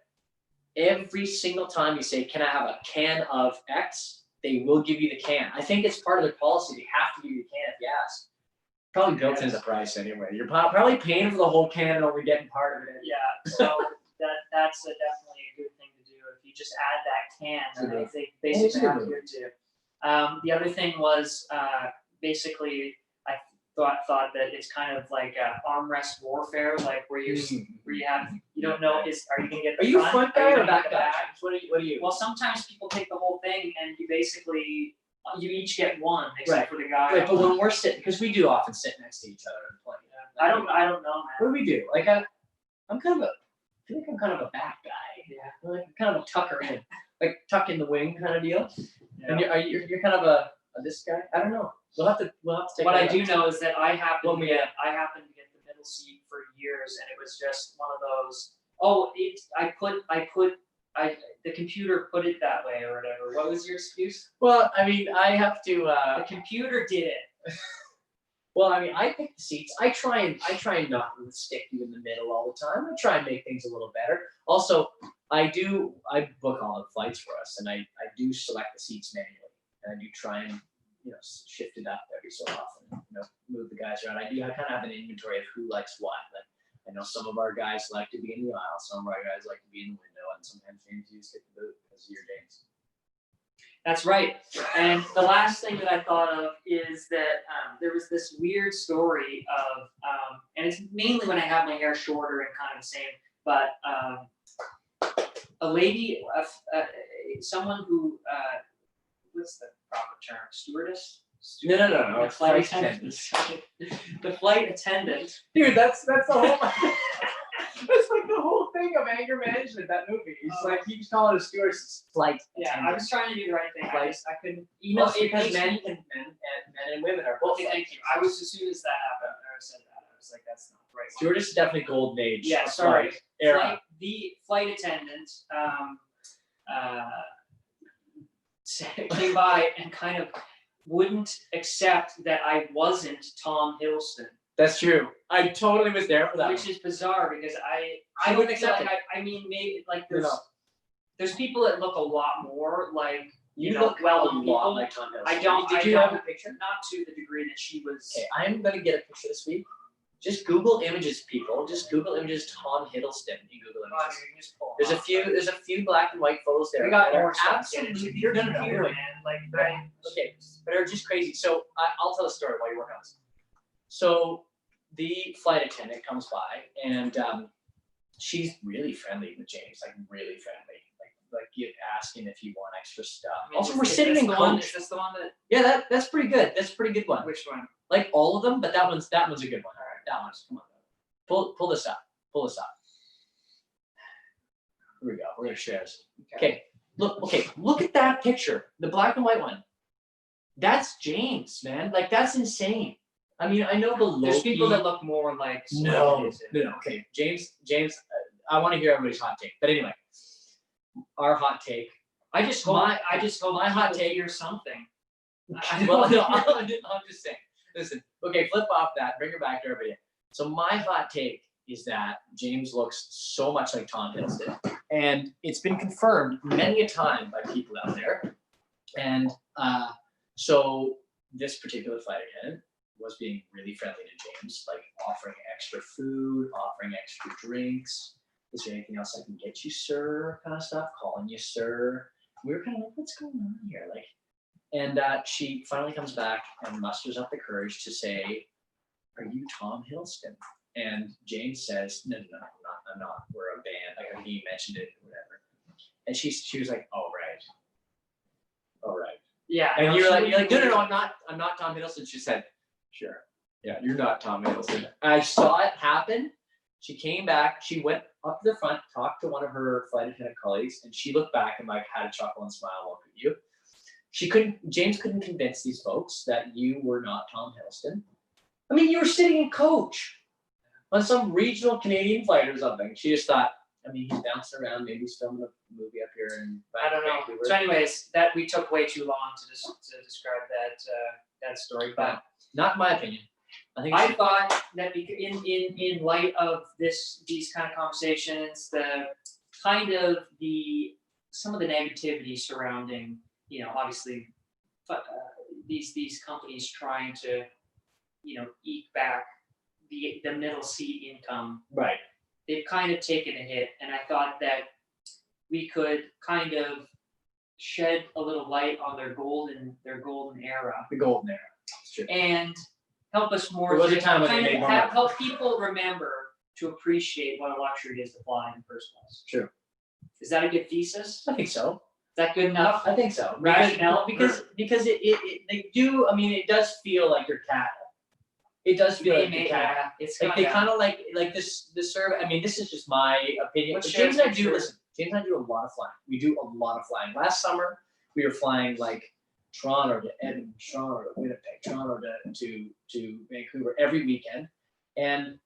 S2: Every single time you say, "Can I have a can of X?" they will give you the can. I think it's part of their policy. They have to give you the can if you ask. Probably built into the price anyway. You're probably paying for the whole can and only getting part of it.
S1: Yeah. So that's definitely a good thing to do. If you just add that can, then they basically have to do it too. The other thing was basically I thought that it's kind of like armrest warfare, like where you don't know are you gonna get the
S2: Are you front guy or back guy? What are you?
S1: Well, sometimes people take the whole thing and you each get one except for the guy.
S2: Right, but when we're sitting, because we do often sit next to each other and play.
S1: I don't know, man.
S2: What do we do? Like I feel like I'm kind of a back guy.
S1: Yeah.
S2: Like kind of a tucker in, like tuck in the wing kind of deal.
S1: Yeah.
S2: And you're kind of a this guy. I don't know. We'll have to take.
S1: What I do know is that I happened to get the middle seat for years, and it was just one of those. Oh, the computer put it that way or whatever. What was your excuse?
S2: Well, I mean, I have to.
S1: The computer did it.
S2: Well, I mean, I pick the seats. I try and not stick you in the middle all the time. I try and make things a little better. Also, I book all the flights for us, and I do select the seats manually, and I do try and shift it up every so often. Move the guys around. I kind of have an inventory of who likes what. Like, I know some of our guys like to be in the aisle, some of our guys like to be in the window, and sometimes James you just get the boot because you're James.
S1: That's right. And the last thing that I thought of is that there was this weird story of, and it's mainly when I have my hair shorter and kind of the same, but a lady, someone who, what's the proper term? Stewardess?
S2: No.
S1: The flight attendant. The flight attendant.
S2: Dude, that's the whole. That's like the whole thing of anger management. That movie. He's like he keeps calling it a stewardess flight.
S1: Yeah, I was trying to do the right thing. I couldn't.
S2: Because men and women are both.
S1: Okay, thank you. I was as soon as that happened, I said that. I was like, that's not the right one.
S2: Stewardess is definitely golden age.
S1: Yeah, sorry.
S2: Era.
S1: The flight attendant came by and kind of wouldn't accept that I wasn't Tom Hiddleston.
S2: That's true. I totally was there for that.
S1: Which is bizarre because I wouldn't accept it. I mean, maybe like there's people that look a lot more like
S2: you look
S1: well-known people.
S2: like Tom Hiddleston.
S1: I don't.
S2: Did you have a picture?
S1: Not to the degree that she was.
S2: Okay, I'm gonna get a picture this week. Just Google images, people. Just Google images Tom Hiddleston in Google Images. There's a few black and white photos there.
S1: We got more stuff.
S2: Absolutely.
S1: Your computer, man. Like
S2: okay, but they're just crazy. So I'll tell a story while you're working on this. So the flight attendant comes by and she's really friendly with James, like really friendly. Like you asking if you want extra stuff. I mean, also, we're sitting in coach.
S1: Is this the one that?
S2: Yeah, that's pretty good. That's a pretty good one.
S1: Which one?
S2: Like all of them, but that one's a good one. All right, that one's come on. Pull this up. Here we go. We're gonna share this. Okay. Look at that picture. The black and white one. That's James, man. Like that's insane. I mean, I know
S1: there's people that look more like.
S2: No. Okay, James. I want to hear everybody's hot take, but anyway, our hot take.
S1: I just hope my hot take or something.
S2: Well, no, I'm just saying. Listen. Okay, flip off that. Bring her back to everybody. So my hot take is that James looks so much like Tom Hiddleston, and it's been confirmed many a time by people out there. And so this particular flight attendant was being really friendly to James, like offering extra food, offering extra drinks. Is there anything else I can get you, sir? Kind of stuff, calling you sir. We were kind of like, what's going on here? Like, and she finally comes back and musters up the courage to say, "Are you Tom Hiddleston?" And James says, "No, I'm not. We're a band." Like, I think he mentioned it or whatever. And she was like, "Oh right."
S1: Yeah.
S2: And you're like, no, I'm not Tom Hiddleston. She said, "Sure. Yeah, you're not Tom Hiddleston." I saw it happen. She came back. She went up to the front, talked to one of her flight attendant colleagues, and she looked back and like had a chuckle and smile. Look at you. James couldn't convince these folks that you were not Tom Hiddleston. I mean, you were sitting in coach on some regional Canadian flight or something. She just thought, I mean, he's bouncing around. Maybe he's filming a movie up here in
S1: I don't know.
S2: Vancouver.
S1: So, anyways, that we took way too long to describe that story, but
S2: Not in my opinion.
S1: I thought that in light of these kind of conversations, some of the negativity surrounding, obviously, these companies trying to, eke back the middle seat income.
S2: Right.
S1: They've kind of taken a hit, and I thought that we could kind of shed a little light on their golden era.
S2: The golden era. That's true.
S1: And help us more.
S2: There was a time when they made more money.
S1: Help people remember to appreciate what a luxury it is to fly in the first place.
S2: True.
S1: Is that a good thesis?
S2: I think so.
S1: Is that good enough?
S2: I think so.
S1: Rationale?
S2: Because they do. I mean, it does feel like you're cattle. It does feel like you're cattle.
S1: Yeah, it's
S2: Like they kind of like this survey. I mean, this is just my opinion.
S1: Let's
S2: But
S1: share
S2: James and I
S1: a
S2: do
S1: picture.
S2: listen. James and I do a lot of flying. We do a lot of flying. Last summer, we were flying like Toronto to Edmonton, Toronto to Winnipeg, Toronto to Vancouver every weekend. And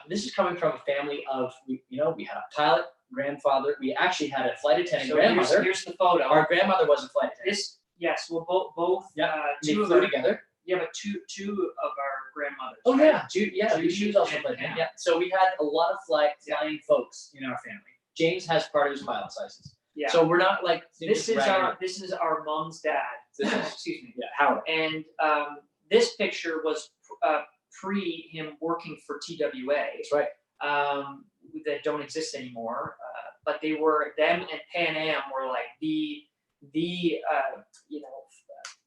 S2: this is coming from a family of, we had a pilot grandfather. We actually had a flight attendant grandmother.
S1: Here's the photo.
S2: Our grandmother was a flight attendant.
S1: Both.
S2: They
S1: Two of
S2: flew
S1: our,
S2: together.
S1: yeah, but two of our grandmothers.
S2: Oh
S1: right?
S2: Judy, she was also a flight attendant. Yeah. So we had a lot of flying folks in our family. James has part of his pilot's license.
S1: Yeah.
S2: So we're not like
S1: This is our mom's dad. Excuse me.
S2: Yeah, Howard.
S1: And this picture was pre him working for TWA.
S2: That's right.
S1: That don't exist anymore. But them and Pan Am were like the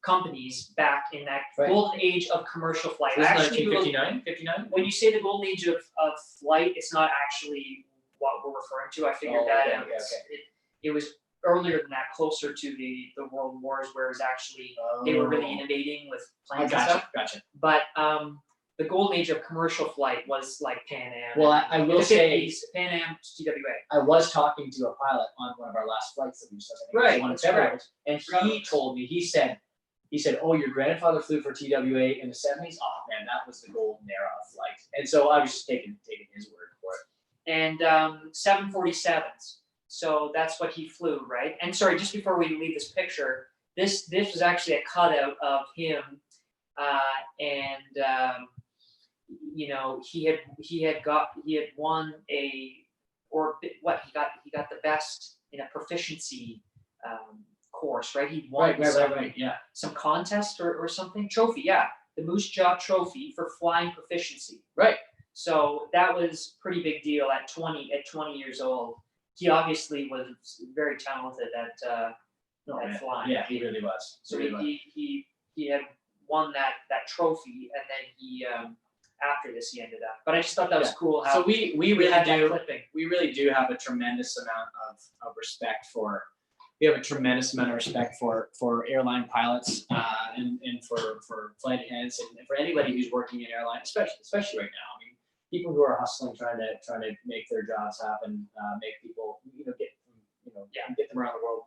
S1: companies back in that golden age of commercial flight.
S2: This is
S1: Actually,
S2: 1959.
S1: when you say the golden age of flight, it's not actually what we're referring to. I figured that out. It was earlier than that, closer to the world wars, where it was actually they were really innovating with planes and stuff.
S2: Gotcha.
S1: But the golden age of commercial flight was like Pan Am.
S2: Well, I will say,
S1: 50s, Pan Am, TWA.
S2: I was talking to a pilot on one of our last flights that we just took.
S1: Right,
S2: One in
S1: that's
S2: February,
S1: correct.
S2: and he told me, he said, "Oh, your grandfather flew for TWA in the 70s. Oh man, that was the golden era of flight." And so I was just taking his word for it.
S1: And 747s. So that's what he flew, right? And sorry, just before we leave this picture, this was actually a cutout of him, he had won he got the best in a proficiency course, right? He won
S2: Right. Yeah.
S1: some contest or something trophy, yeah, the Moose Jaw Trophy for flying proficiency.
S2: Right.
S1: So that was a pretty big deal at 20 years old. He obviously was very talented at flying.
S2: Yeah, he really was.
S1: So he had won that trophy, and then he after this he ended up. But I just thought that was cool. How
S2: so we
S1: we had that
S2: really do.
S1: clipping.
S2: We really do have a tremendous amount of respect for. We have a tremendous amount of respect for airline pilots and for flight attendants and for anybody who's working in airline, especially right now. I mean, people who are hustling, trying to make their jobs happen, make people get them around the world.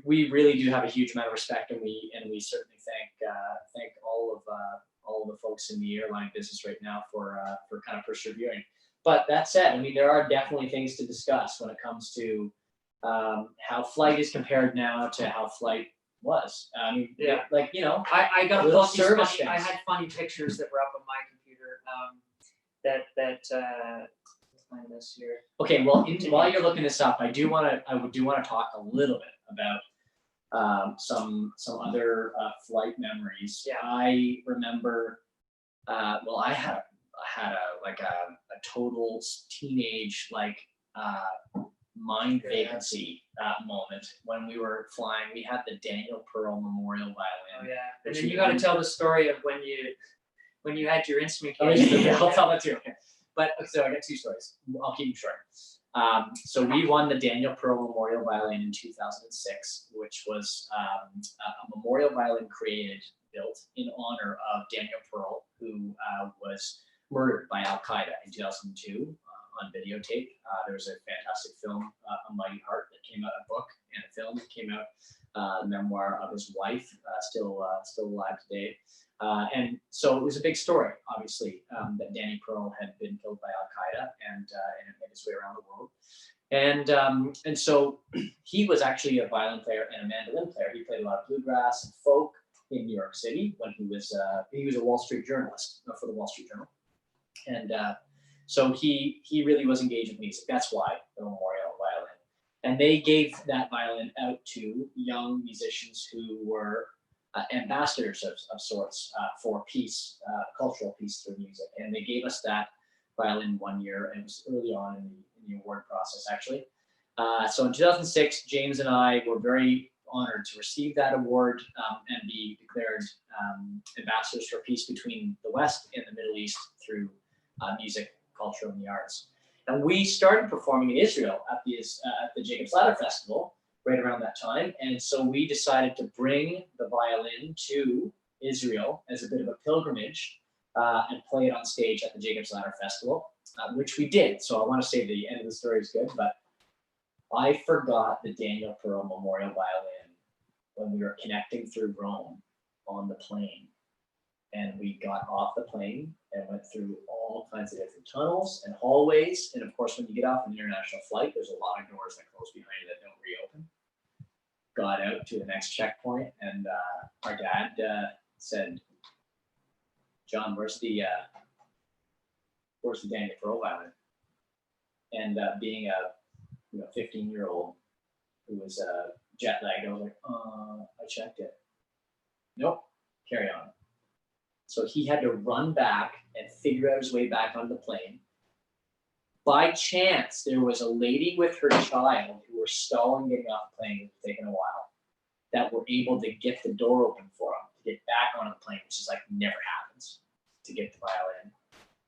S2: We really do have a huge amount of respect, and we certainly thank all of the folks in the airline business right now for kind of persevering. But that said, I mean, there are definitely things to discuss when it comes to how flight is compared now to how flight was. I mean,
S1: I got
S2: little
S1: I
S2: service things.
S1: had funny pictures that were up on my computer. let's find this here.
S2: Okay, well, while you're looking this up, I do want to talk a little bit about some other flight memories.
S1: Yeah.
S2: I remember, well, I had a total teenage mind vacancy moment when we were flying. We had the Daniel Pearl Memorial Violin.
S1: Oh yeah, and
S2: which
S1: then
S2: we
S1: you got to
S2: won.
S1: tell the story of when you had your instrument
S2: Oh,
S1: case.
S2: yeah, I'll tell that too. Okay. But so I got two stories. I'll keep them short. So we won the Daniel Pearl Memorial Violin in 2006, which was a memorial violin built in honor of Daniel Pearl, who was murdered by Al Qaeda in 2002 on videotape. There was a fantastic film, A Mighty Heart, that came out, a book and a film that came out, a memoir of his wife, still alive today. And so it was a big story, obviously, that Danny Pearl had been killed by Al Qaeda and it made its way around the world. And so he was actually a violin player and a mandolin player. He played a lot of bluegrass and folk in New York City when he was a Wall Street journalist for the Wall Street Journal. And so he really was engaged with music. That's why the memorial violin. And they gave that violin out to young musicians who were ambassadors of sorts for peace, cultural peace through music. And they gave us that violin one year, and it was early on in the award process, actually. So in 2006, James and I were very honored to receive that award and be declared ambassadors for peace between the West and the Middle East through music, culture, and the arts. And we started performing in Israel at the Jacob's Ladder Festival right around that time. And so we decided to bring the violin to Israel as a bit of a pilgrimage and play it on stage at the Jacob's Ladder Festival, which we did. So I want to say the end of the story is good, but I forgot the Daniel Pearl Memorial Violin when we were connecting through Rome on the plane. And we got off the plane and went through all kinds of different tunnels and hallways. And of course, when you get off an international flight, there's a lot of doors that close behind you that don't reopen. Got out to the next checkpoint, and our dad said, "John, where's the Daniel Pearl violin?" And being a 15-year-old who was jet lagged, I was like, I checked it. Nope, carry on. So he had to run back and figure out his way back on the plane. By chance, there was a lady with her child who were stalling getting off the plane. It was taking a while. That were able to get the door open for him to get back on the plane, which is like never happens to get the violin.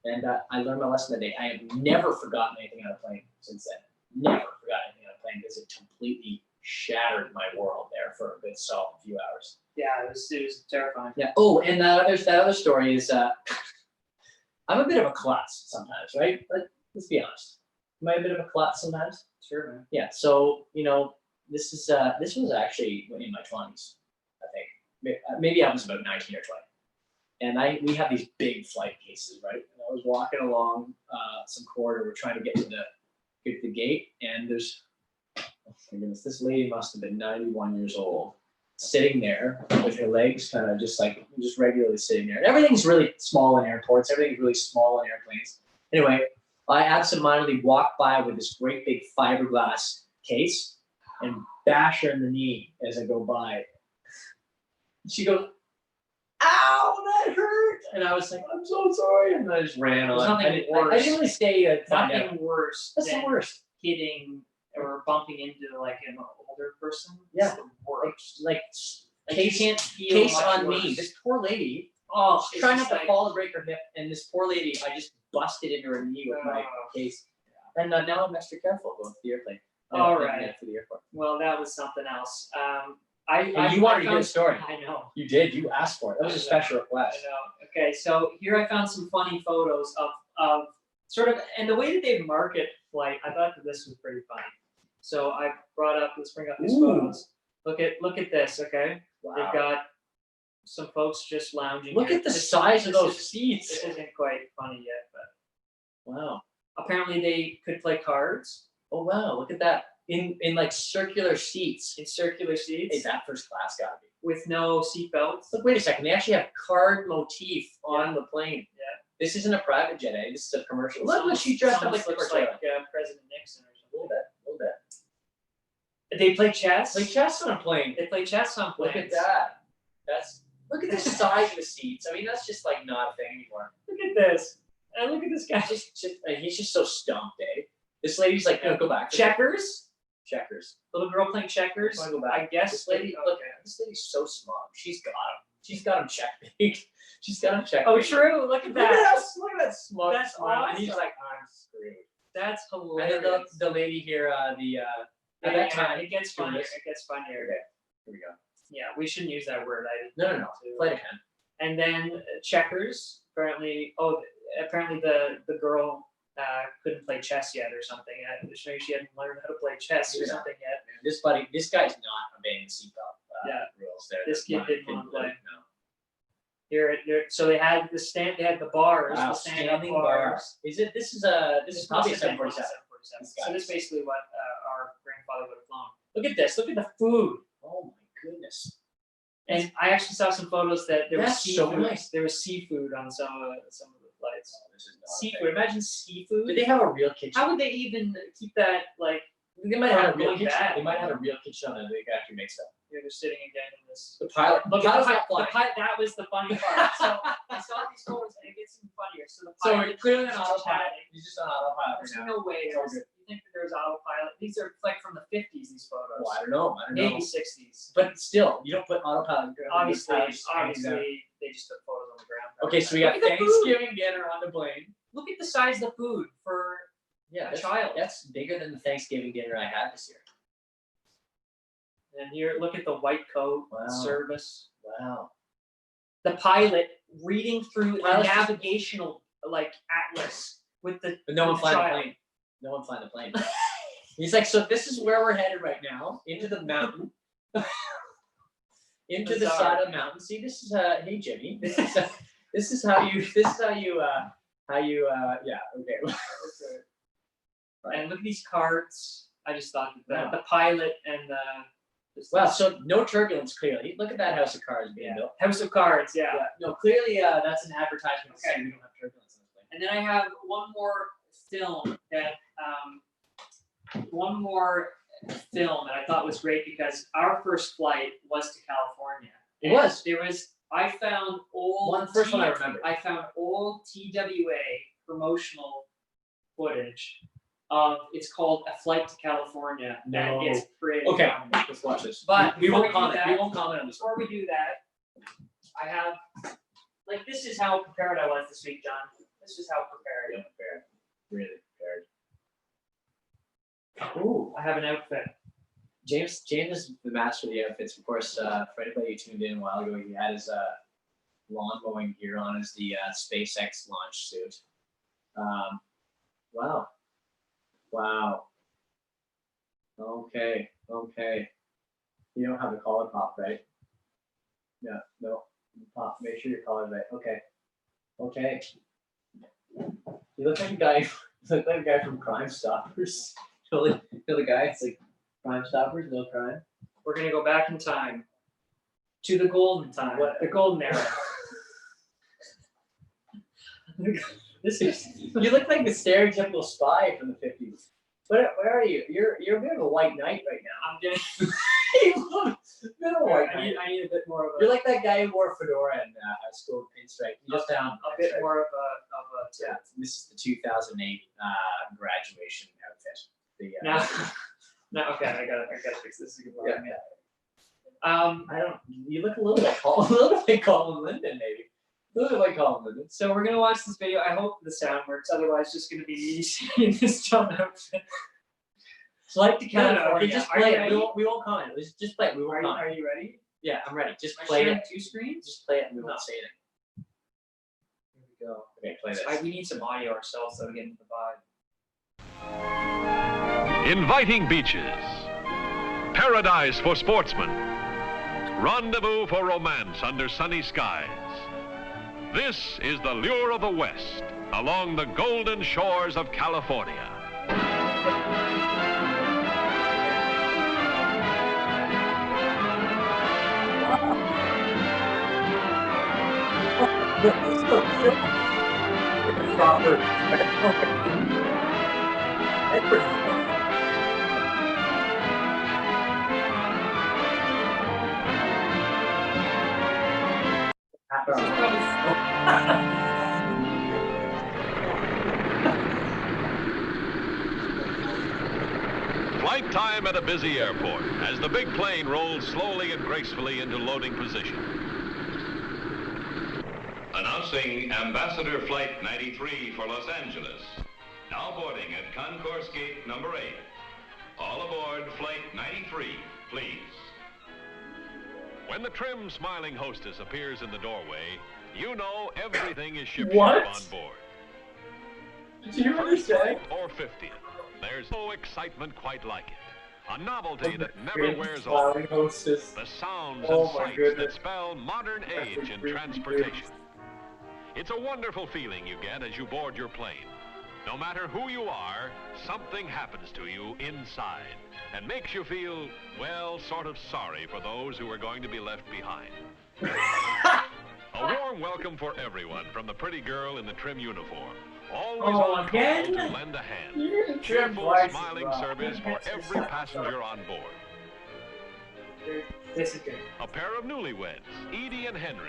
S2: And I learned my lesson that day. I have never forgotten anything on a plane since then. Never forgotten anything on a plane because it completely shattered my world there for a good solid few hours.
S1: Yeah, it was terrifying.
S2: Yeah. Oh, and that other story is I'm a bit of a klutz sometimes, right? Let's be honest. Am I a bit of a klutz sometimes?
S1: Sure, man.
S2: Yeah. So this was actually in my 20s, I think. Maybe I was about 19 or 20. And we have these big flight cases, right? And I was walking along some corridor. We're trying to get to the gate, and there's, oh my goodness, this lady must have been 91 years old, sitting there with her legs kind of just regularly sitting there. And everything's really small in airports. Everything's really small in airplanes. Anyway, I absentmindedly walked by with this great big fiberglass case and bash her in the knee as I go by. She goes, "Ow, that hurt!" And I was like, "I'm so sorry," and I just ran on.
S1: There's nothing worse.
S2: I didn't really stay.
S1: Nothing worse
S2: That's the
S1: than
S2: worst.
S1: hitting or bumping into like an older person.
S2: Yeah.
S1: It's the worst.
S2: Like
S1: You
S2: case
S1: can't feel
S2: case
S1: much
S2: on
S1: worse.
S2: me. This poor lady.
S1: Oh,
S2: She's trying not to fall and break her hip, and this poor lady, I just busted into her knee with my case. And now I'm extra careful going to the airplane.
S1: All right.
S2: To the airport.
S1: Well, that was something else.
S2: You wanted a good story.
S1: I know.
S2: You did. You asked for it. That was a special request.
S1: I know. Okay, so here I found some funny photos of sort of, and the way that they market flight, I thought that this was pretty funny. So I brought up, let's bring up these photos. Look at this, okay?
S2: Wow.
S1: They've got some folks just lounging.
S2: Look
S1: here.
S2: at the size of those seats.
S1: This isn't quite funny yet, but
S2: Wow.
S1: apparently they could play cards
S2: Oh wow. Look at that. In like circular seats.
S1: in circular seats
S2: Hey, that first class gotta be.
S1: with no seat belts.
S2: Look, wait a second. They actually have card motif on the plane.
S1: Yeah.
S2: This isn't a private jet, eh? This is a commercial. Look, she dressed up like
S1: looks like President Nixon or something.
S2: A little bit.
S1: They play chess.
S2: Play chess on a plane.
S1: They play chess on planes.
S2: Look at that. Look at the size of the seats. I mean, that's just like not a thing anymore.
S1: Look at this. And look at this guy.
S2: He's just so stumped, eh? This lady's like, no, go back.
S1: Checkers.
S2: Little
S1: girl playing checkers.
S2: I go back.
S1: I guess.
S2: This lady, look, this lady's so smart. She's got him checked. She's got him checked.
S1: Oh, true. Look at that.
S2: Look at that smart.
S1: That's
S2: smile.
S1: awesome.
S2: And he's like, I'm screwed.
S1: That's hilarious.
S2: And then the lady here, at that time,
S1: it gets funnier.
S2: Jarvis.
S1: It gets funnier.
S2: Okay, here we go.
S1: Yeah, we shouldn't use that word.
S2: No. Flight attendant.
S1: And then checkers. Apparently, the girl couldn't play chess yet or something. Maybe she hadn't learned how to play chess or something yet.
S2: This guy's not obeying seatbelt rules there.
S1: This kid didn't want to play.
S2: No.
S1: Here, so they had the stand. They had the bars.
S2: Wow,
S1: the
S2: standing bars. This is probably a 747.
S1: So this is basically what our grandfather would have flown. Look at this. Look at the food.
S2: Oh my goodness.
S1: And I actually saw some photos that there was seafood.
S2: So nice.
S1: There was seafood on some of the flights.
S2: Oh, this is not
S1: Seafood. Imagine seafood.
S2: Did they have a real kitchen?
S1: How would they even keep that like?
S2: They might have a real
S1: going
S2: kitchen.
S1: bad.
S2: They might have a real kitchen on it. They can actually make stuff.
S1: They're sitting again in this.
S2: The pilot.
S1: Look
S2: Pilot's
S1: at
S2: not flying.
S1: that was the funny part. So I saw these photos and it gets even funnier. So the
S2: So
S1: pilot
S2: we're clearly on
S1: is
S2: autopilot.
S1: chatting.
S2: He's just on autopilot
S1: There's
S2: right now.
S1: no way. You think that there's autopilot? These are like from the 50s. These photos.
S2: Well, I don't know.
S1: Maybe 60s.
S2: But still, you don't put autopilot.
S1: Obviously, they just took photos on the ground.
S2: Okay, so we got
S1: Look at the
S2: Thanksgiving dinner on the plane.
S1: Look at the size of the food for a child.
S2: That's bigger than the Thanksgiving dinner I had this year.
S1: And here, look at the white coat service.
S2: Wow.
S1: The pilot reading through the
S2: Pilot's
S1: navigational atlas with the.
S2: But no one
S1: with the
S2: flying the
S1: child.
S2: plane. No one flying the plane. He's like, so this is where we're headed right now, into the mountain. Into the side of the mountain. See, this is hey Jimmy. This is how you yeah, okay.
S1: Right. And look at these carts. I just thought that the pilot and
S2: wow, so no turbulence clearly. Look at that house of cards being built.
S1: House of Cards, yeah.
S2: No, clearly that's an advertisement to say we don't have turbulence in this plane.
S1: And then I have one more film that I thought was great because our first flight was to California.
S2: It was.
S1: I found old
S2: first one I remember.
S1: I found old TWA promotional footage. It's called A Flight to California.
S2: No.
S1: And it's pretty.
S2: Okay, let's watch this.
S1: But
S2: we won't
S1: before we do
S2: comment.
S1: that-
S2: We won't comment on this.
S1: Before we do that, I have this is how prepared I was this week, John. This is how prepared.
S2: Yeah, prepared. Really prepared.
S1: Ooh, I have an outfit.
S2: James is the master of the outfits. Of course, for anybody who tuned in a while ago, he had his lawn mowing gear on as the SpaceX launch suit. Wow. Okay. You don't have the collar pop, right? Yeah, no. Pop. Make sure your collar's right. Okay. You look like a guy. You look like a guy from Crime Stoppers. You know the guy? It's like Crime Stoppers, no crime.
S1: We're gonna go back in time to the golden time, the golden era.
S2: You look like the stereotypical spy from the 50s. Where are you? You're a bit of a white knight right now.
S1: I'm getting.
S2: You look a bit of a white knight.
S1: I need a bit more of a.
S2: You're like that guy who wore a fedora in high school pinstripe. You just down
S1: a bit more of a.
S2: Yeah, this is the 2008 graduation outfit.
S1: No, okay, I gotta fix this. This is a good one.
S2: Yeah.
S1: I don't.
S2: You look a little like Colin Linden, maybe. A little bit like Colin Linden.
S1: So we're gonna watch this video. I hope the sound works. Otherwise, it's just gonna be me seeing this dumb outfit. Flight to California.
S2: Just play it. We won't comment. Just play it. We won't comment.
S1: Are you ready?
S2: Yeah, I'm ready. Just
S1: Am I
S2: play
S1: sharing
S2: it.
S1: 2 screens?
S2: Just play it and we won't say anything.
S1: Here we go.
S2: Okay, play this.
S1: We need some audio ourselves so we get into the vibe.
S3: Inviting beaches, paradise for sportsmen, rendezvous for romance under sunny skies. This is the lure of the West along the golden shores of California.
S4: proper.
S3: Flight time at a busy airport as the big plane rolls slowly and gracefully into loading position. Announcing Ambassador Flight 93 for Los Angeles. Now boarding at Concourse Gate number 8. All aboard Flight 93, please. When the trim, smiling hostess appears in the doorway, you know everything is ship-shape
S4: What?
S3: on board.
S4: Did you really say?
S3: Or 50th. There's no excitement quite like it. A novelty that never
S4: Great
S3: wears off.
S4: smiling hostess.
S3: The sounds
S4: Oh
S3: and
S4: my
S3: sights
S4: goodness.
S3: that spell modern age in
S4: really
S3: transportation. It's a wonderful feeling you get as you board your plane. No matter who you are, something happens to you inside and makes you feel, well, sort of sorry for those who are going to be left behind. A warm welcome for everyone from the pretty girl in the trim uniform. Always
S4: Oh,
S3: on
S4: again?
S3: call to lend a hand.
S4: You're gonna trim
S3: Cheerful,
S4: twice as
S3: smiling
S4: well.
S3: service for every passenger on board.
S4: This is good.
S3: A pair of newlyweds, Edie and Henry,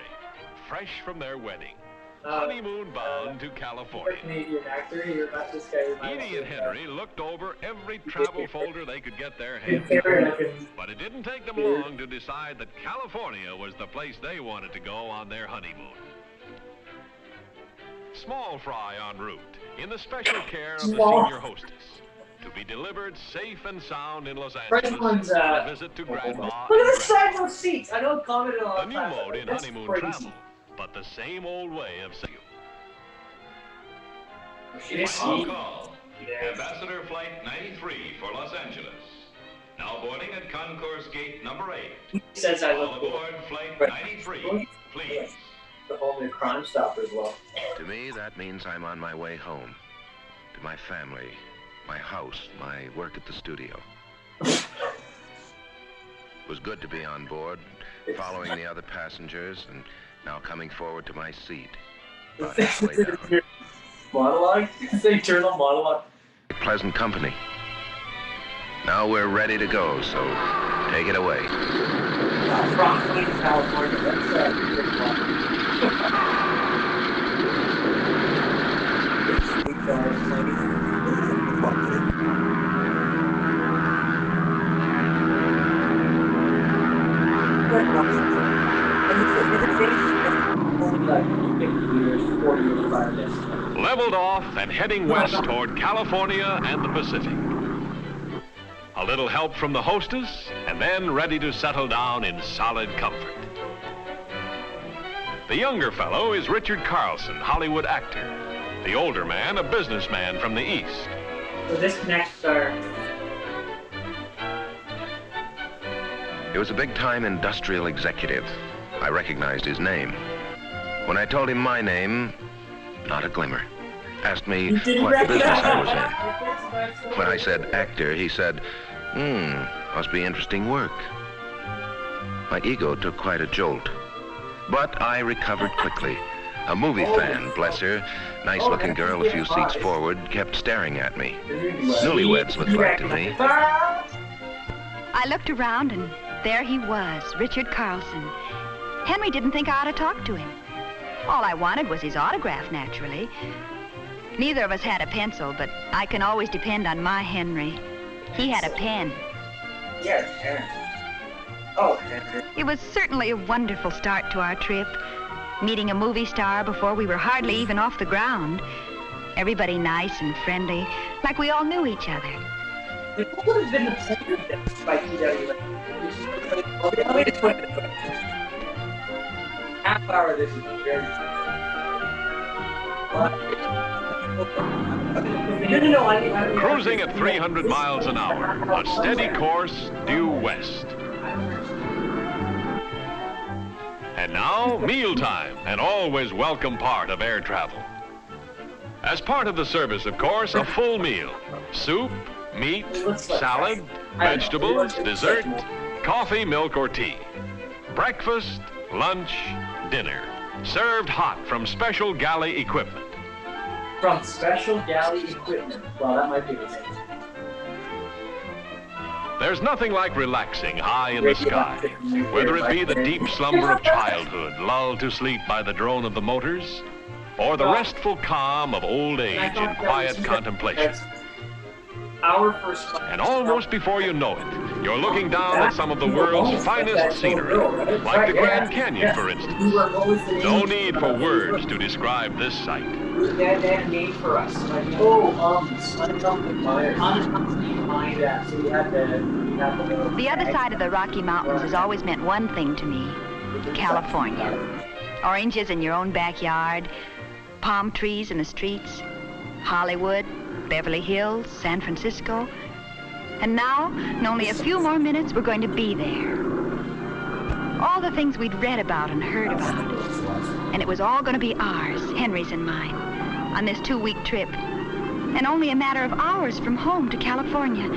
S3: fresh from their wedding,
S4: Uh,
S3: honeymoon bound to
S4: You're a
S3: California.
S4: Canadian actor. You're not this guy. You're not
S3: Edie and
S4: this
S3: Henry looked over every travel folder they could get their
S4: guy.
S3: hands
S4: Very
S3: on.
S4: looking.
S3: But it didn't take them long to decide that California was the place they wanted to go on their honeymoon. Small fry en route, in the special care of the
S4: Small.
S3: senior hostess, to be delivered safe and sound in Los
S4: First
S3: Angeles
S4: one's,
S3: on a visit to Grandma.
S4: Look at
S3: and
S4: the
S3: Grandpa.
S4: side row seats. I know I commented on
S3: A new mode in
S4: That's
S3: honeymoon
S4: crazy.
S3: travel, but the same old way of seeing you.
S4: This
S3: Final
S4: seat.
S3: call.
S4: Yes.
S3: Ambassador Flight 93 for Los Angeles. Now boarding at Concourse Gate number 8.
S4: He says I
S3: All
S4: look cool.
S3: aboard Flight
S4: Right.
S3: 93, please.
S4: The whole new Crime Stopper as well.
S5: To me, that means I'm on my way home. To my family, my house, my work at the studio. It was good to be on board, following the other passengers, and now coming forward to my seat. About halfway down.
S4: Monologue? It's an internal monologue.
S5: Pleasant company. Now we're ready to go, so take it away.
S4: Rockland, California. That's a big one.
S3: Leveled off and heading west toward California and the Pacific. A little help from the hostess, and then ready to settle down in solid comfort. The younger fellow is Richard Carlson, Hollywood actor. The older man, a businessman from the East.
S4: So this connects our...
S5: He was a big-time industrial executive. I recognized his name. When I told him my name, not a glimmer. Asked me
S4: You didn't
S5: what business I was
S4: recognize.
S5: in. When I said actor, he said, must be interesting work. My ego took quite a jolt. But I recovered quickly. A movie fan, bless her, nice-looking girl a few seats forward, kept staring at me. Newlyweds looked like to me.
S6: I looked around, and there he was, Richard Carlson. Henry didn't think I ought to talk to him. All I wanted was his autograph, naturally. Neither of us had a pencil, but I can always depend on my Henry. He had a pen.
S4: Yes, Henry. Oh, Henry.
S6: It was certainly a wonderful start to our trip, meeting a movie star before we were hardly even off the ground. Everybody nice and friendly, like we all knew each other.
S4: What would have been the point of this by TW? Wait a minute. Half hour of this is very No, I
S3: Cruising at 300 miles an hour, a steady course due west. And now, mealtime, an always welcome part of air travel. As part of the service, of course, a full meal. Soup, meat, salad, vegetables, dessert, coffee, milk, or tea. Breakfast, lunch, dinner, served hot from special galley equipment.
S2: From special galley equipment. Well, that might be the thing.
S3: There's nothing like relaxing high in the sky, whether it be the deep slumber of childhood lulled to sleep by the drone of the motors, or the restful calm of old age in quiet contemplation.
S1: Our first class.
S3: And almost before you know it, you're looking down at some of the world's finest scenery, like the Grand Canyon, for instance. No need for words to describe this sight.
S1: That name for us.
S2: Unaccompanied miners.
S1: Unaccompanied miners.
S2: Yeah, so we had the
S6: The other side of the Rocky Mountains has always meant one thing to me: California. Oranges in your own backyard, palm trees in the streets, Hollywood, Beverly Hills, San Francisco. And now, in only a few more minutes, we're going to be there. All the things we'd read about and heard about. And it was all going to be ours, Henry's and mine, on this 2-week trip. And only a matter of hours from home to California.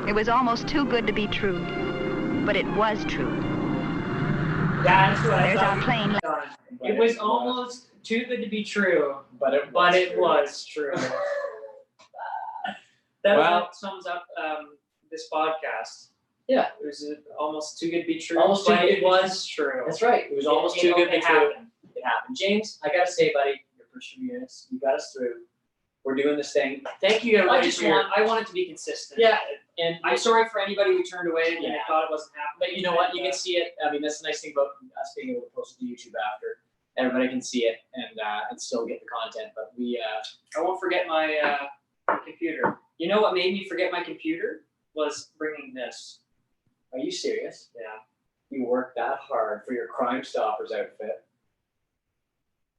S6: It was almost too good to be true. But it was true.
S1: That's what
S6: There's our plane.
S1: It was almost too good to be true,
S2: but it
S1: was true. That
S2: Well-
S1: about sums up this podcast.
S2: Yeah.
S1: It was almost too good to be true,
S2: Almost too
S1: but
S2: good to
S1: it
S2: be
S1: was true.
S2: That's right. It was almost too good to be true.
S1: happened.
S2: It happened. James, I gotta say, buddy, your perseverance, you got us through. We're doing this thing.
S1: Thank you, everybody.
S2: I
S1: I want it to be consistent.
S2: Yeah. And
S1: I'm sorry for anybody who turned away and
S2: Yeah.
S1: thought it wasn't happening.
S2: But you know what? You can see it. I mean, that's the nice thing about us being able to post it to YouTube after. Everybody can see it and still get the content. But we
S1: I won't forget my computer. You know what made me forget my computer was bringing this.
S2: are you serious?
S1: Yeah.
S2: You worked that hard for your Crime Stoppers outfit.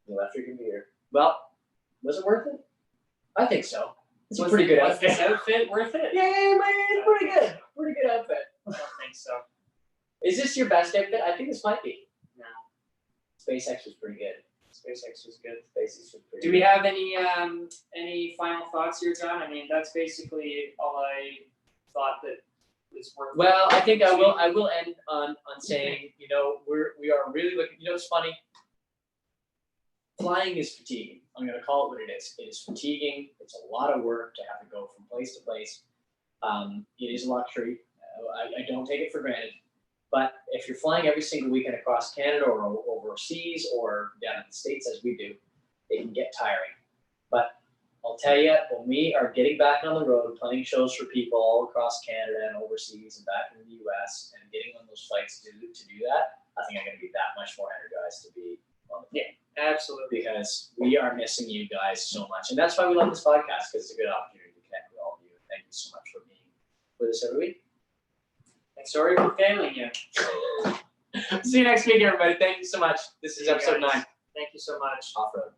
S2: You left your computer. Well, was it worth it? I think so. It's a pretty good
S1: Was
S2: outfit.
S1: this outfit worth it?
S2: Yeah, man, it's pretty good. Pretty good outfit.
S1: I don't think so.
S2: Is this your best outfit? I think this might be.
S1: No.
S2: SpaceX was pretty good.
S1: SpaceX was good.
S2: SpaceX was pretty
S1: Do we have any final thoughts here, John? I mean, that's basically all I thought that was worth.
S2: Well, I think I will end on saying, you know, we are really looking, you know, it's funny. Flying is fatiguing. I'm going to call it what it is. It is fatiguing. It's a lot of work to have to go from place to place. It is a luxury. I don't take it for granted. But if you're flying every single weekend across Canada or overseas or down in the States as we do, it can get tiring. But I'll tell you, when we are getting back on the road, playing shows for people all across Canada and overseas and back in the US and getting on those flights to do that, I think I'm going to be that much more energized to be on the plane.
S1: Absolutely.
S2: Because we are missing you guys so much. And that's why we love this podcast, because it's a good opportunity to connect with all of you. Thank you so much for being with us every week.
S1: And sorry for failing you.
S2: See you next week, everybody. Thank you so much. This is
S1: See you
S2: episode
S1: guys.
S2: 9.
S1: Thank you so much.
S2: Off-road.